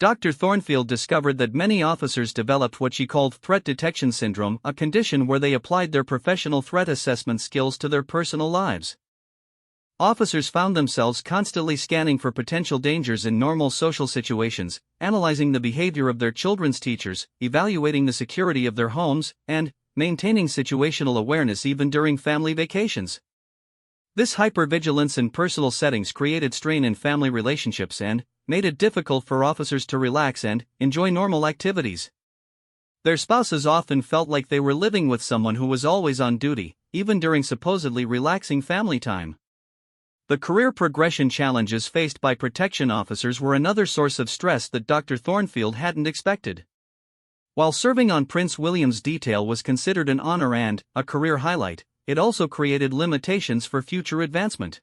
Dr. Thornfield discovered that many officers developed what she called threat detection syndrome, a condition where they applied their professional threat assessment skills to their personal lives. Officers found themselves constantly scanning for potential dangers in normal social situations, analyzing the behavior of their children's teachers, evaluating the security of their homes, and maintaining situational awareness even during family vacations. This hypervigilance in personal settings created strain in family relationships and made it difficult for officers to relax and enjoy normal activities. Their spouses often felt like they were living with someone who was always on duty, even during supposedly relaxing family time. The career progression challenges faced by protection officers were another source of stress that Dr. Thornfield hadn't expected. While serving on Prince William's detail was considered an honor and a career highlight, it also created limitations for future advancement.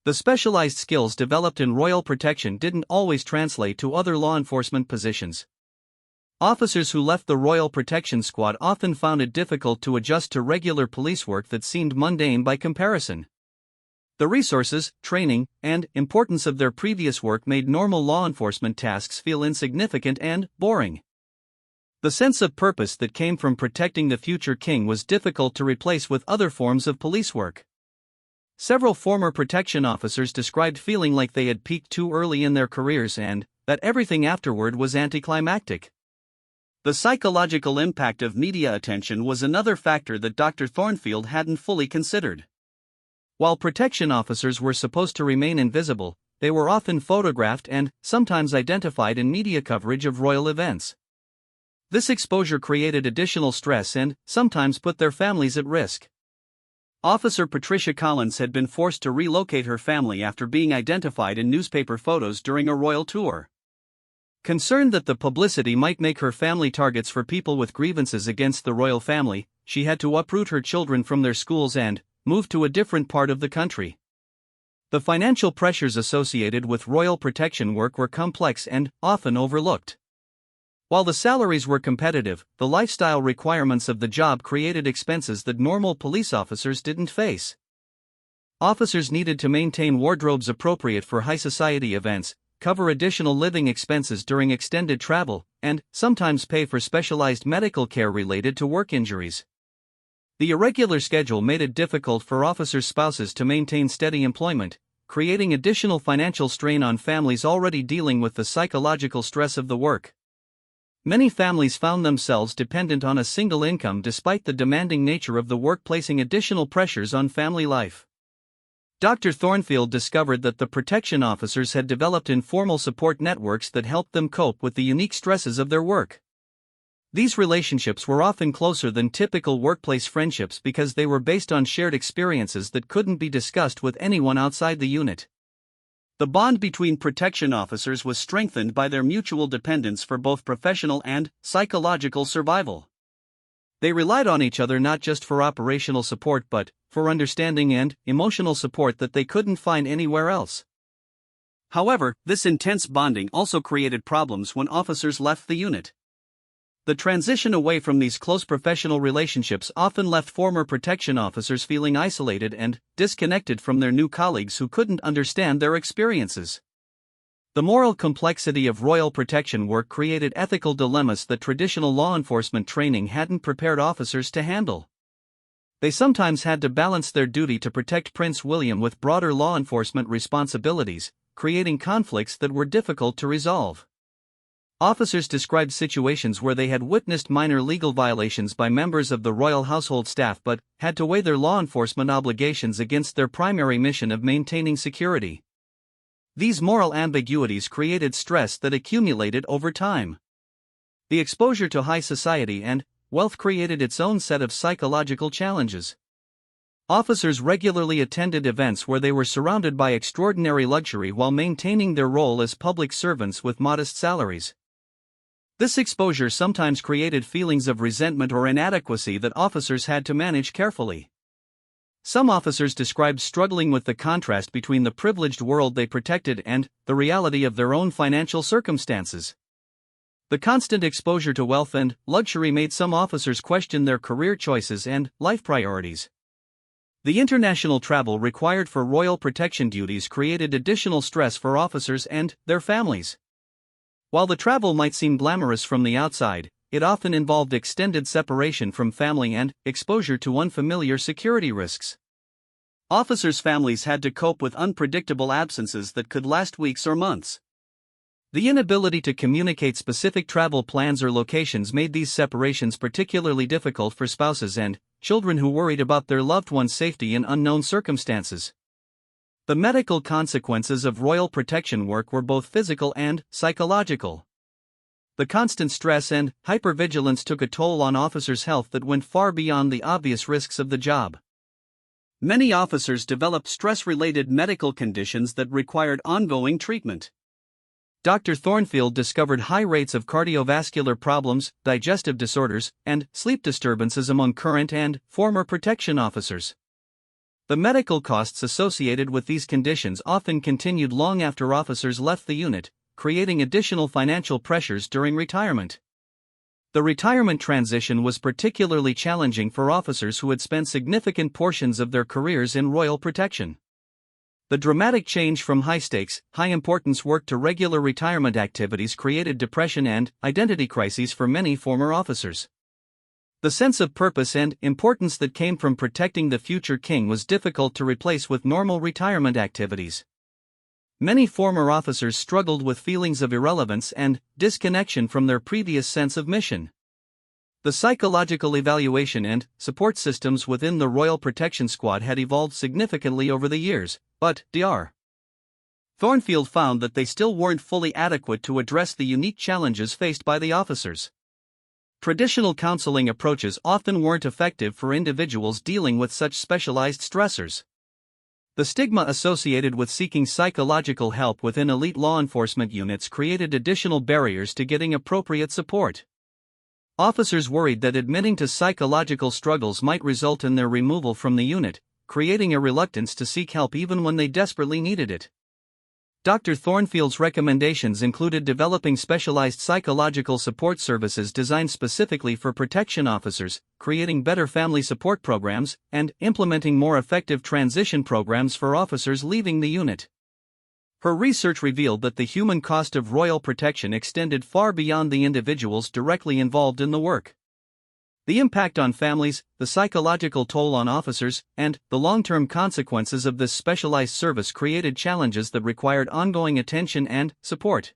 The specialized skills developed in royal protection didn't always translate to other law enforcement positions. Officers who left the Royal Protection Squad often found it difficult to adjust to regular police work that seemed mundane by comparison. The resources, training, and importance of their previous work made normal law enforcement tasks feel insignificant and boring. The sense of purpose that came from protecting the future king was difficult to replace with other forms of police work. Several former protection officers described feeling like they had peaked too early in their careers and that everything afterward was anticlimactic. The psychological impact of media attention was another factor that Dr. Thornfield hadn't fully considered. While protection officers were supposed to remain invisible, they were often photographed and sometimes identified in media coverage of royal events. This exposure created additional stress and sometimes put their families at risk. Officer Patricia Collins had been forced to relocate her family after being identified in newspaper photos during a royal tour. Concerned that the publicity might make her family targets for people with grievances against the royal family, she had to uproot her children from their schools and move to a different part of the country. The financial pressures associated with royal protection work were complex and often overlooked. While the salaries were competitive, the lifestyle requirements of the job created expenses that normal police officers didn't face. Officers needed to maintain wardrobes appropriate for high society events, cover additional living expenses during extended travel, and sometimes pay for specialized medical care related to work injuries. The irregular schedule made it difficult for officers' spouses to maintain steady employment, creating additional financial strain on families already dealing with the psychological stress of the work. Many families found themselves dependent on a single income despite the demanding nature of the work, placing additional pressures on family life. Dr. Thornfield discovered that the protection officers had developed informal support networks that helped them cope with the unique stresses of their work. These relationships were often closer than typical workplace friendships because they were based on shared experiences that couldn't be discussed with anyone outside the unit. The bond between protection officers was strengthened by their mutual dependence for both professional and psychological survival. They relied on each other not just for operational support but for understanding and emotional support that they couldn't find anywhere else. However, this intense bonding also created problems when officers left the unit. The transition away from these close professional relationships often left former protection officers feeling isolated and disconnected from their new colleagues who couldn't understand their experiences. The moral complexity of royal protection work created ethical dilemmas that traditional law enforcement training hadn't prepared officers to handle. They sometimes had to balance their duty to protect Prince William with broader law enforcement responsibilities, creating conflicts that were difficult to resolve. Officers described situations where they had witnessed minor legal violations by members of the royal household staff but had to weigh their law enforcement obligations against their primary mission of maintaining security. These moral ambiguities created stress that accumulated over time. The exposure to high society and wealth created its own set of psychological challenges. Officers regularly attended events where they were surrounded by extraordinary luxury while maintaining their role as public servants with modest salaries. This exposure sometimes created feelings of resentment or inadequacy that officers had to manage carefully. Some officers described struggling with the contrast between the privileged world they protected and the reality of their own financial circumstances. The constant exposure to wealth and luxury made some officers question their career choices and life priorities. The international travel required for royal protection duties created additional stress for officers and their families. While the travel might seem glamorous from the outside, it often involved extended separation from family and exposure to unfamiliar security risks. Officers' families had to cope with unpredictable absences that could last weeks or months. The inability to communicate specific travel plans or locations made these separations particularly difficult for spouses and children who worried about their loved ones' safety in unknown circumstances. The medical consequences of royal protection work were both physical and psychological. The constant stress and hypervigilance took a toll on officers' health that went far beyond the obvious risks of the job. Many officers developed stress-related medical conditions that required ongoing treatment. Dr. Thornfield discovered high rates of cardiovascular problems, digestive disorders, and sleep disturbances among current and former protection officers. The medical costs associated with these conditions often continued long after officers left the unit, creating additional financial pressures during retirement. The retirement transition was particularly challenging for officers who had spent significant portions of their careers in royal protection. The dramatic change from high-stakes, high-importance work to regular retirement activities created depression and identity crises for many former officers. The sense of purpose and importance that came from protecting the future king was difficult to replace with normal retirement activities. Many former officers struggled with feelings of irrelevance and disconnection from their previous sense of mission. The psychological evaluation and support systems within the Royal Protection Squad had evolved significantly over the years, but Dr. Thornfield found that they still weren't fully adequate to address the unique challenges faced by the officers. Traditional counseling approaches often weren't effective for individuals dealing with such specialized stressors. The stigma associated with seeking psychological help within elite law enforcement units created additional barriers to getting appropriate support. Officers worried that admitting to psychological struggles might result in their removal from the unit, creating a reluctance to seek help even when they desperately needed it. Dr. Thornfield's recommendations included developing specialized psychological support services designed specifically for protection officers, creating better family support programs, and implementing more effective transition programs for officers leaving the unit. Her research revealed that the human cost of royal protection extended far beyond the individuals directly involved in the work. The impact on families, the psychological toll on officers, and the long-term consequences of this specialized service created challenges that required ongoing attention and support.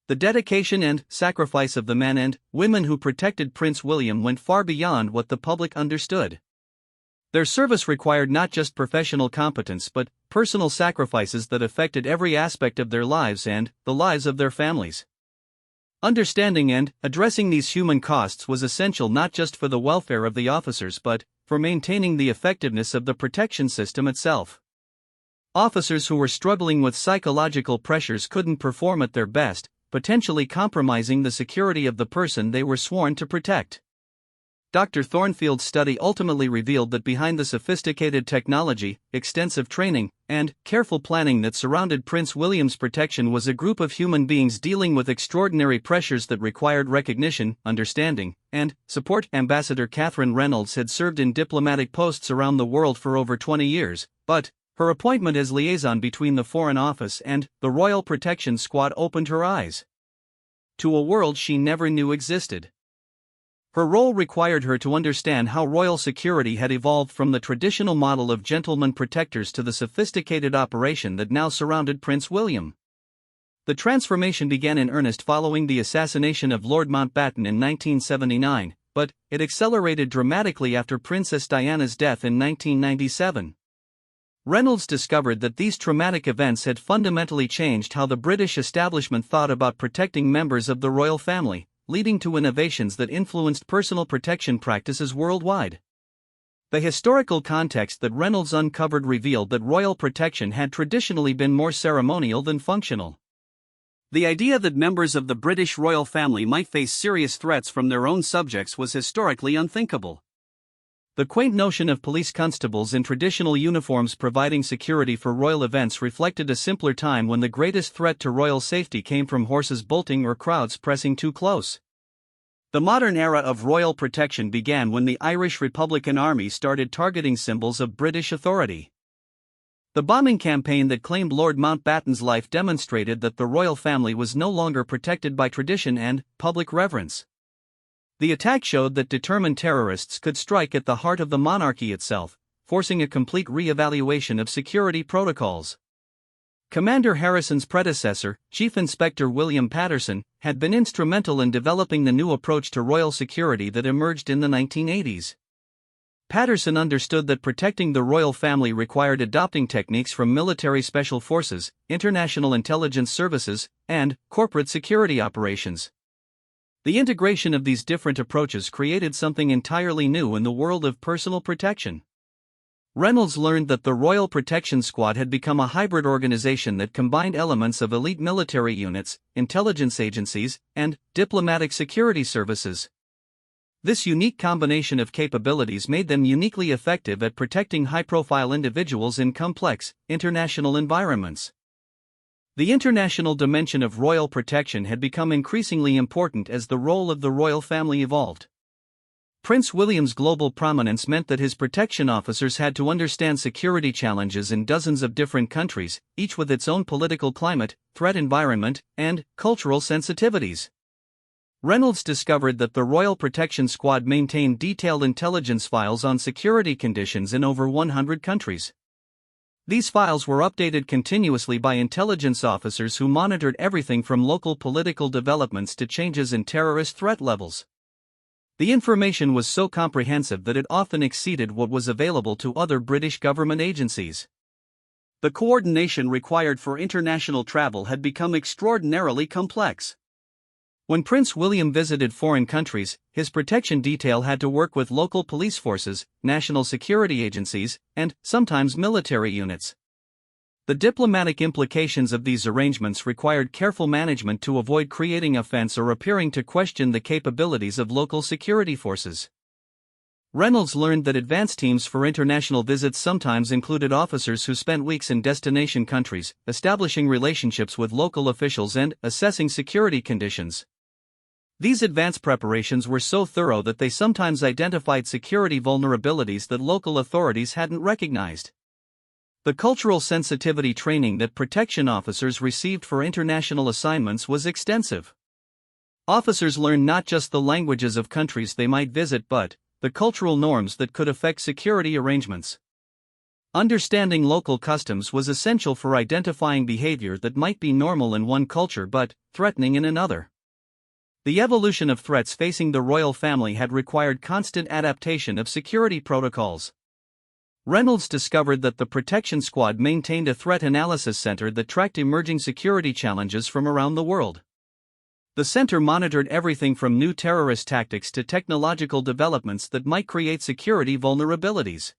The dedication and sacrifice of the men and women who protected Prince William went far beyond what the public understood. Their service required not just professional competence but personal sacrifices that affected every aspect of their lives and the lives of their families. Understanding and addressing these human costs was essential not just for the welfare of the officers but for maintaining the effectiveness of the protection system itself. Officers who were struggling with psychological pressures couldn't perform at their best, potentially compromising the security of the person they were sworn to protect. Dr. Thornfield's study ultimately revealed that behind the sophisticated technology, extensive training, and careful planning that surrounded Prince William's protection was a group of human beings dealing with extraordinary pressures that required recognition, understanding, and support. Ambassador Catherine Reynolds had served in diplomatic posts around the world for over 20 years, but her appointment as liaison between the Foreign Office and the Royal Protection Squad opened her eyes to a world she never knew existed. Her role required her to understand how royal security had evolved from the traditional model of gentlemen protectors to the sophisticated operation that now surrounded Prince William. The transformation began in earnest following the assassination of Lord Mountbatten in 1979, but it accelerated dramatically after Princess Diana's death in 1997. Reynolds discovered that these traumatic events had fundamentally changed how the British establishment thought about protecting members of the royal family, leading to innovations that influenced personal protection practices worldwide. The historical context that Reynolds uncovered revealed that royal protection had traditionally been more ceremonial than functional. The idea that members of the British royal family might face serious threats from their own subjects was historically unthinkable. The quaint notion of police constables in traditional uniforms providing security for royal events reflected a simpler time when the greatest threat to royal safety came from horses bolting or crowds pressing too close. The modern era of royal protection began when the Irish Republican Army started targeting symbols of British authority. The bombing campaign that claimed Lord Mountbatten's life demonstrated that the royal family was no longer protected by tradition and public reverence. The attack showed that determined terrorists could strike at the heart of the monarchy itself, forcing a complete re-evaluation of security protocols. Commander Harrison's predecessor, Chief Inspector William Patterson, had been instrumental in developing the new approach to royal security that emerged in the 1980s. Patterson understood that protecting the royal family required adopting techniques from military special forces, international intelligence services, and corporate security operations. The integration of these different approaches created something entirely new in the world of personal protection. Reynolds learned that the Royal Protection Squad had become a hybrid organization that combined elements of elite military units, intelligence agencies, and diplomatic security services. This unique combination of capabilities made them uniquely effective at protecting high-profile individuals in complex, international environments. The international dimension of royal protection had become increasingly important as the role of the royal family evolved. Prince William's global prominence meant that his protection officers had to understand security challenges in dozens of different countries, each with its own political climate, threat environment, and cultural sensitivities. Reynolds discovered that the Royal Protection Squad maintained detailed intelligence files on security conditions in over 100 countries. These files were updated continuously by intelligence officers who monitored everything from local political developments to changes in terrorist threat levels. The information was so comprehensive that it often exceeded what was available to other British government agencies. The coordination required for international travel had become extraordinarily complex. When Prince William visited foreign countries, his protection detail had to work with local police forces, national security agencies, and sometimes military units. The diplomatic implications of these arrangements required careful management to avoid creating offense or appearing to question the capabilities of local security forces. Reynolds learned that advance teams for international visits sometimes included officers who spent weeks in destination countries, establishing relationships with local officials and assessing security conditions. These advance preparations were so thorough that they sometimes identified security vulnerabilities that local authorities hadn't recognized. The cultural sensitivity training that protection officers received for international assignments was extensive. Officers learned not just the languages of countries they might visit but the cultural norms that could affect security arrangements. Understanding local customs was essential for identifying behavior that might be normal in one culture but threatening in another. The evolution of threats facing the royal family had required constant adaptation of security protocols. Reynolds discovered that the Protection Squad maintained a threat analysis center that tracked emerging security challenges from around the world. The center monitored everything from new terrorist tactics to technological developments that might create security vulnerabilities.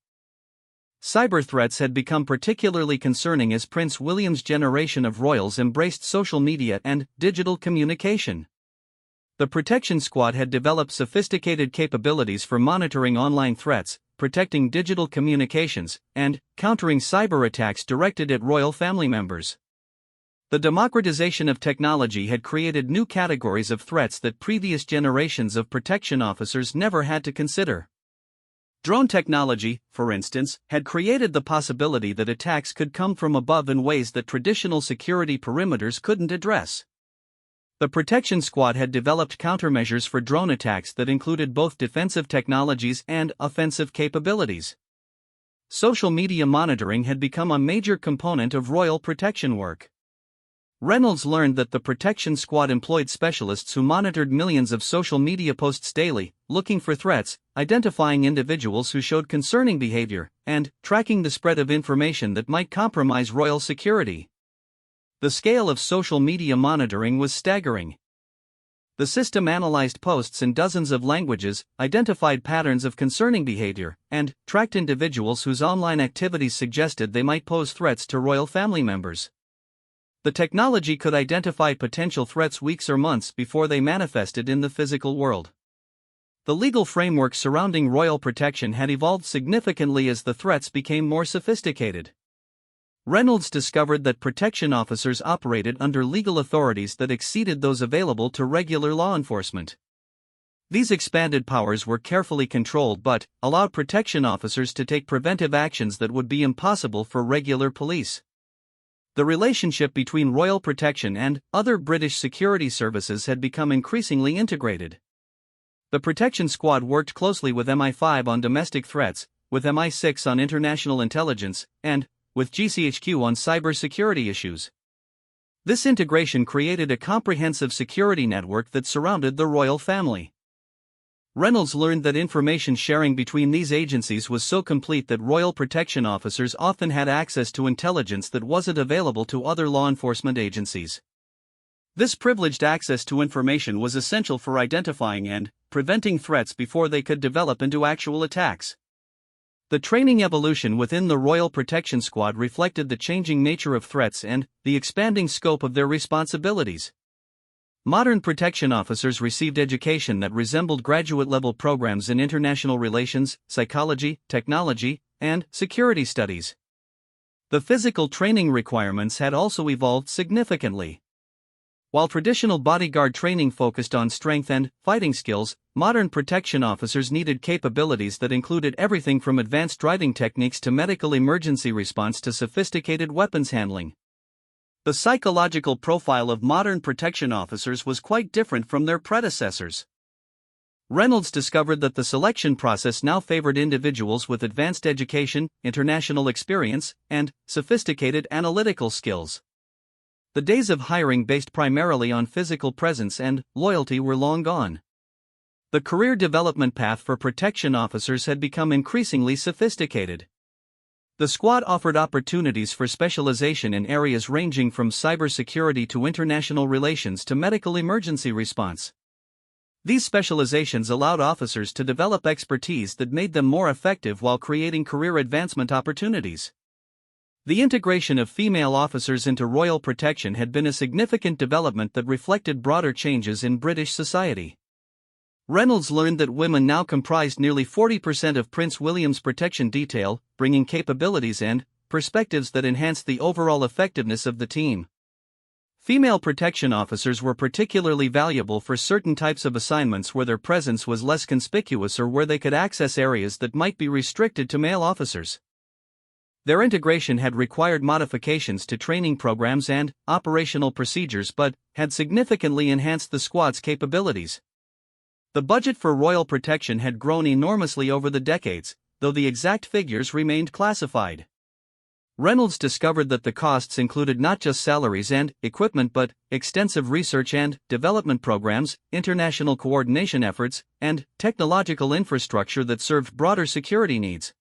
Cyber threats had become particularly concerning as Prince William's generation of royals embraced social media and digital communication. The Protection Squad had developed sophisticated capabilities for monitoring online threats, protecting digital communications, and countering cyber attacks directed at royal family members. The democratization of technology had created new categories of threats that previous generations of protection officers never had to consider. Drone technology, for instance, had created the possibility that attacks could come from above in ways that traditional security perimeters couldn't address. The Protection Squad had developed countermeasures for drone attacks that included both defensive technologies and offensive capabilities. Social media monitoring had become a major component of royal protection work. Reynolds learned that the Protection Squad employed specialists who monitored millions of social media posts daily, looking for threats, identifying individuals who showed concerning behavior, and tracking the spread of information that might compromise royal security. The scale of social media monitoring was staggering. The system analyzed posts in dozens of languages, identified patterns of concerning behavior, and tracked individuals whose online activities suggested they might pose threats to royal family members. The technology could identify potential threats weeks or months before they manifested in the physical world. The legal framework surrounding royal protection had evolved significantly as the threats became more sophisticated. Reynolds discovered that protection officers operated under legal authorities that exceeded those available to regular law enforcement. These expanded powers were carefully controlled but allowed protection officers to take preventive actions that would be impossible for regular police. The relationship between royal protection and other British security services had become increasingly integrated. The Protection Squad worked closely with MI5 on domestic threats, with MI6 on international intelligence, and with GCHQ on cyber security issues. This integration created a comprehensive security network that surrounded the royal family. Reynolds learned that information sharing between these agencies was so complete that royal protection officers often had access to intelligence that wasn't available to other law enforcement agencies. This privileged access to information was essential for identifying and preventing threats before they could develop into actual attacks. The training evolution within the Royal Protection Squad reflected the changing nature of threats and the expanding scope of their responsibilities. Modern protection officers received education that resembled graduate-level programs in international relations, psychology, technology, and security studies. The physical training requirements had also evolved significantly. While traditional bodyguard training focused on strength and fighting skills, modern protection officers needed capabilities that included everything from advanced driving techniques to medical emergency response to sophisticated weapons handling. The psychological profile of modern protection officers was quite different from their predecessors. Reynolds discovered that the selection process now favored individuals with advanced education, international experience, and sophisticated analytical skills. The days of hiring based primarily on physical presence and loyalty were long gone. The career development path for protection officers had become increasingly sophisticated. The squad offered opportunities for specialization in areas ranging from cybersecurity to international relations to medical emergency response. These specializations allowed officers to develop expertise that made them more effective while creating career advancement opportunities. The integration of female officers into royal protection had been a significant development that reflected broader changes in British society. Reynolds learned that women now comprised nearly 40% of Prince William's protection detail, bringing capabilities and perspectives that enhanced the overall effectiveness of the team. Female protection officers were particularly valuable for certain types of assignments where their presence was less conspicuous or where they could access areas that might be restricted to male officers. Their integration had required modifications to training programs and operational procedures but had significantly enhanced the squad's capabilities. The budget for Royal Protection had grown enormously over the decades, though the exact figures remained classified. Reynolds discovered that the costs included not just salaries and equipment but extensive research and development programs, international coordination efforts, and technological infrastructure that served broader security needs.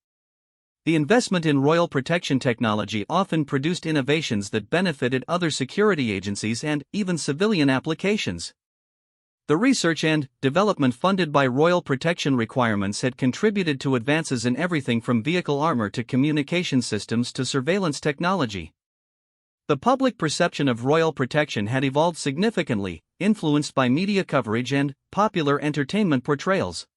The investment in Royal Protection technology often produced innovations that benefited other security agencies and even civilian applications. The research and development funded by Royal Protection requirements had contributed to advances in everything from vehicle armor to communication systems to surveillance technology. The public perception of Royal Protection had evolved significantly, influenced by media coverage and popular entertainment portrayals.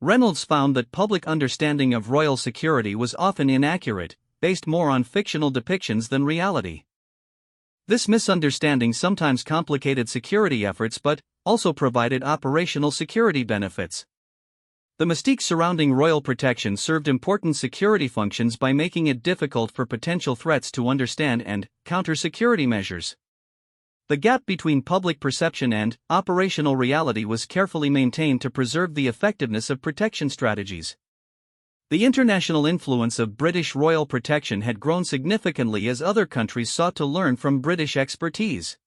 Reynolds found that public understanding of royal security was often inaccurate, based more on fictional depictions than reality. This misunderstanding sometimes complicated security efforts but also provided operational security benefits. The mystique surrounding Royal Protection served important security functions by making it difficult for potential threats to understand and counter security measures. The gap between public perception and operational reality was carefully maintained to preserve the effectiveness of protection strategies. The international influence of British Royal Protection had grown significantly as other countries sought to learn from British expertise.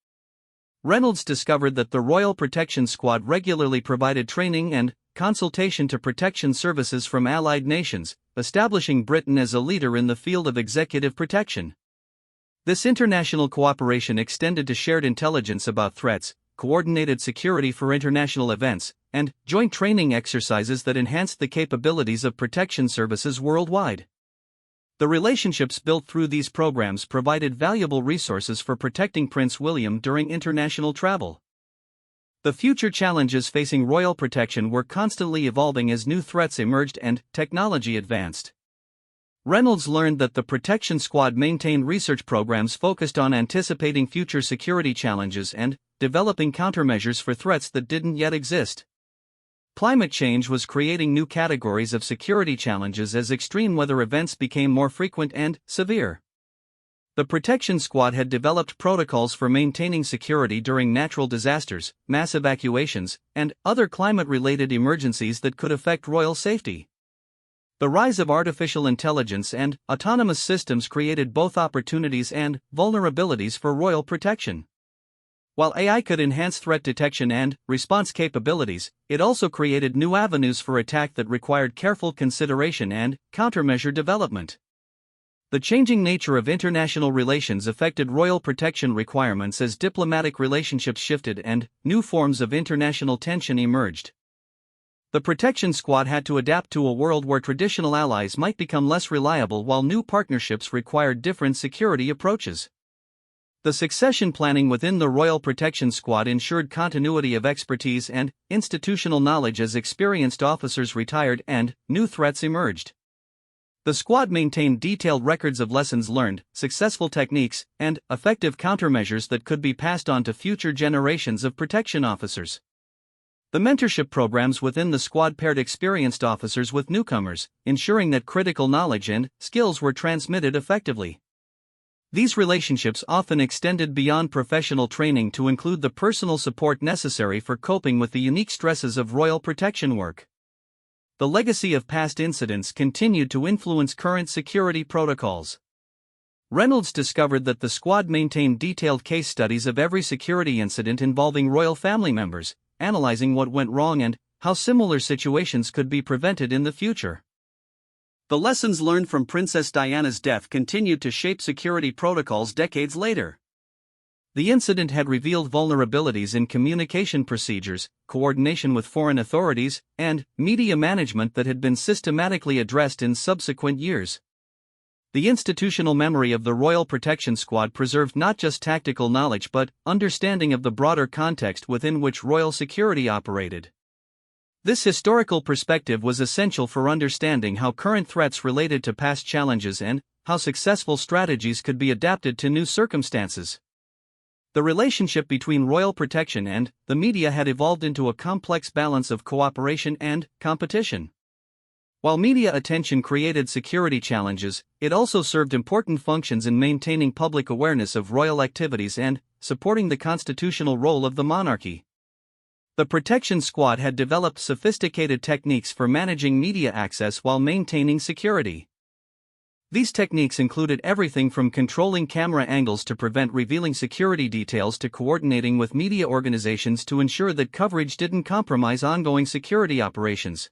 Reynolds discovered that the Royal Protection Squad regularly provided training and consultation to protection services from allied nations, establishing Britain as a leader in the field of executive protection. This international cooperation extended to shared intelligence about threats, coordinated security for international events, and joint training exercises that enhanced the capabilities of protection services worldwide. The relationships built through these programs provided valuable resources for protecting Prince William during international travel. The future challenges facing Royal Protection were constantly evolving as new threats emerged and technology advanced. Reynolds learned that the Protection Squad maintained research programs focused on anticipating future security challenges and developing countermeasures for threats that didn't yet exist. Climate change was creating new categories of security challenges as extreme weather events became more frequent and severe. The Protection Squad had developed protocols for maintaining security during natural disasters, mass evacuations, and other climate-related emergencies that could affect royal safety. The rise of artificial intelligence and autonomous systems created both opportunities and vulnerabilities for Royal Protection. While AI could enhance threat detection and response capabilities, it also created new avenues for attack that required careful consideration and countermeasure development. The changing nature of international relations affected Royal Protection requirements as diplomatic relationships shifted and new forms of international tension emerged. The Protection Squad had to adapt to a world where traditional allies might become less reliable while new partnerships required different security approaches. The succession planning within the Royal Protection Squad ensured continuity of expertise and institutional knowledge as experienced officers retired and new threats emerged. The squad maintained detailed records of lessons learned, successful techniques, and effective countermeasures that could be passed on to future generations of protection officers. The mentorship programs within the squad paired experienced officers with newcomers, ensuring that critical knowledge and skills were transmitted effectively. These relationships often extended beyond professional training to include the personal support necessary for coping with the unique stresses of Royal Protection work. The legacy of past incidents continued to influence current security protocols. Reynolds discovered that the squad maintained detailed case studies of every security incident involving royal family members, analyzing what went wrong and how similar situations could be prevented in the future. The lessons learned from Princess Diana's death continued to shape security protocols decades later. The incident had revealed vulnerabilities in communication procedures, coordination with foreign authorities, and media management that had been systematically addressed in subsequent years. The institutional memory of the Royal Protection Squad preserved not just tactical knowledge but understanding of the broader context within which royal security operated. This historical perspective was essential for understanding how current threats related to past challenges and how successful strategies could be adapted to new circumstances. The relationship between royal protection and the media had evolved into a complex balance of cooperation and competition. While media attention created security challenges, it also served important functions in maintaining public awareness of royal activities and supporting the constitutional role of the monarchy. The Protection Squad had developed sophisticated techniques for managing media access while maintaining security. These techniques included everything from controlling camera angles to prevent revealing security details to coordinating with media organizations to ensure that coverage didn't compromise ongoing security operations.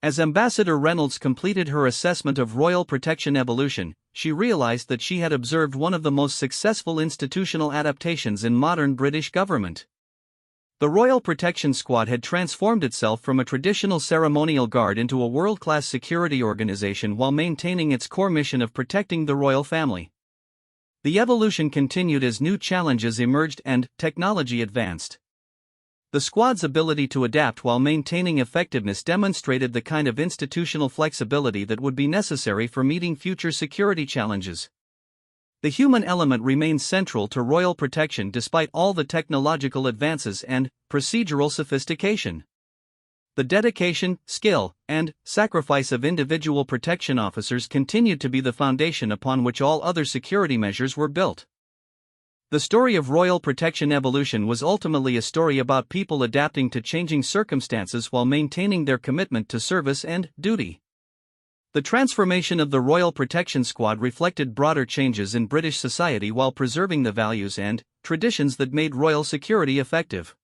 As Ambassador Reynolds completed her assessment of royal protection evolution, she realized that she had observed one of the most successful institutional adaptations in modern British government. The Royal Protection Squad had transformed itself from a traditional ceremonial guard into a world-class security organization while maintaining its core mission of protecting the royal family. The evolution continued as new challenges emerged and technology advanced. The squad's ability to adapt while maintaining effectiveness demonstrated the kind of institutional flexibility that would be necessary for meeting future security challenges. The human element remains central to royal protection despite all the technological advances and procedural sophistication. The dedication, skill, and sacrifice of individual protection officers continued to be the foundation upon which all other security measures were built. The story of royal protection evolution was ultimately a story about people adapting to changing circumstances while maintaining their commitment to service and duty. The transformation of the Royal Protection Squad reflected broader changes in British society while preserving the values and traditions that made royal security effective.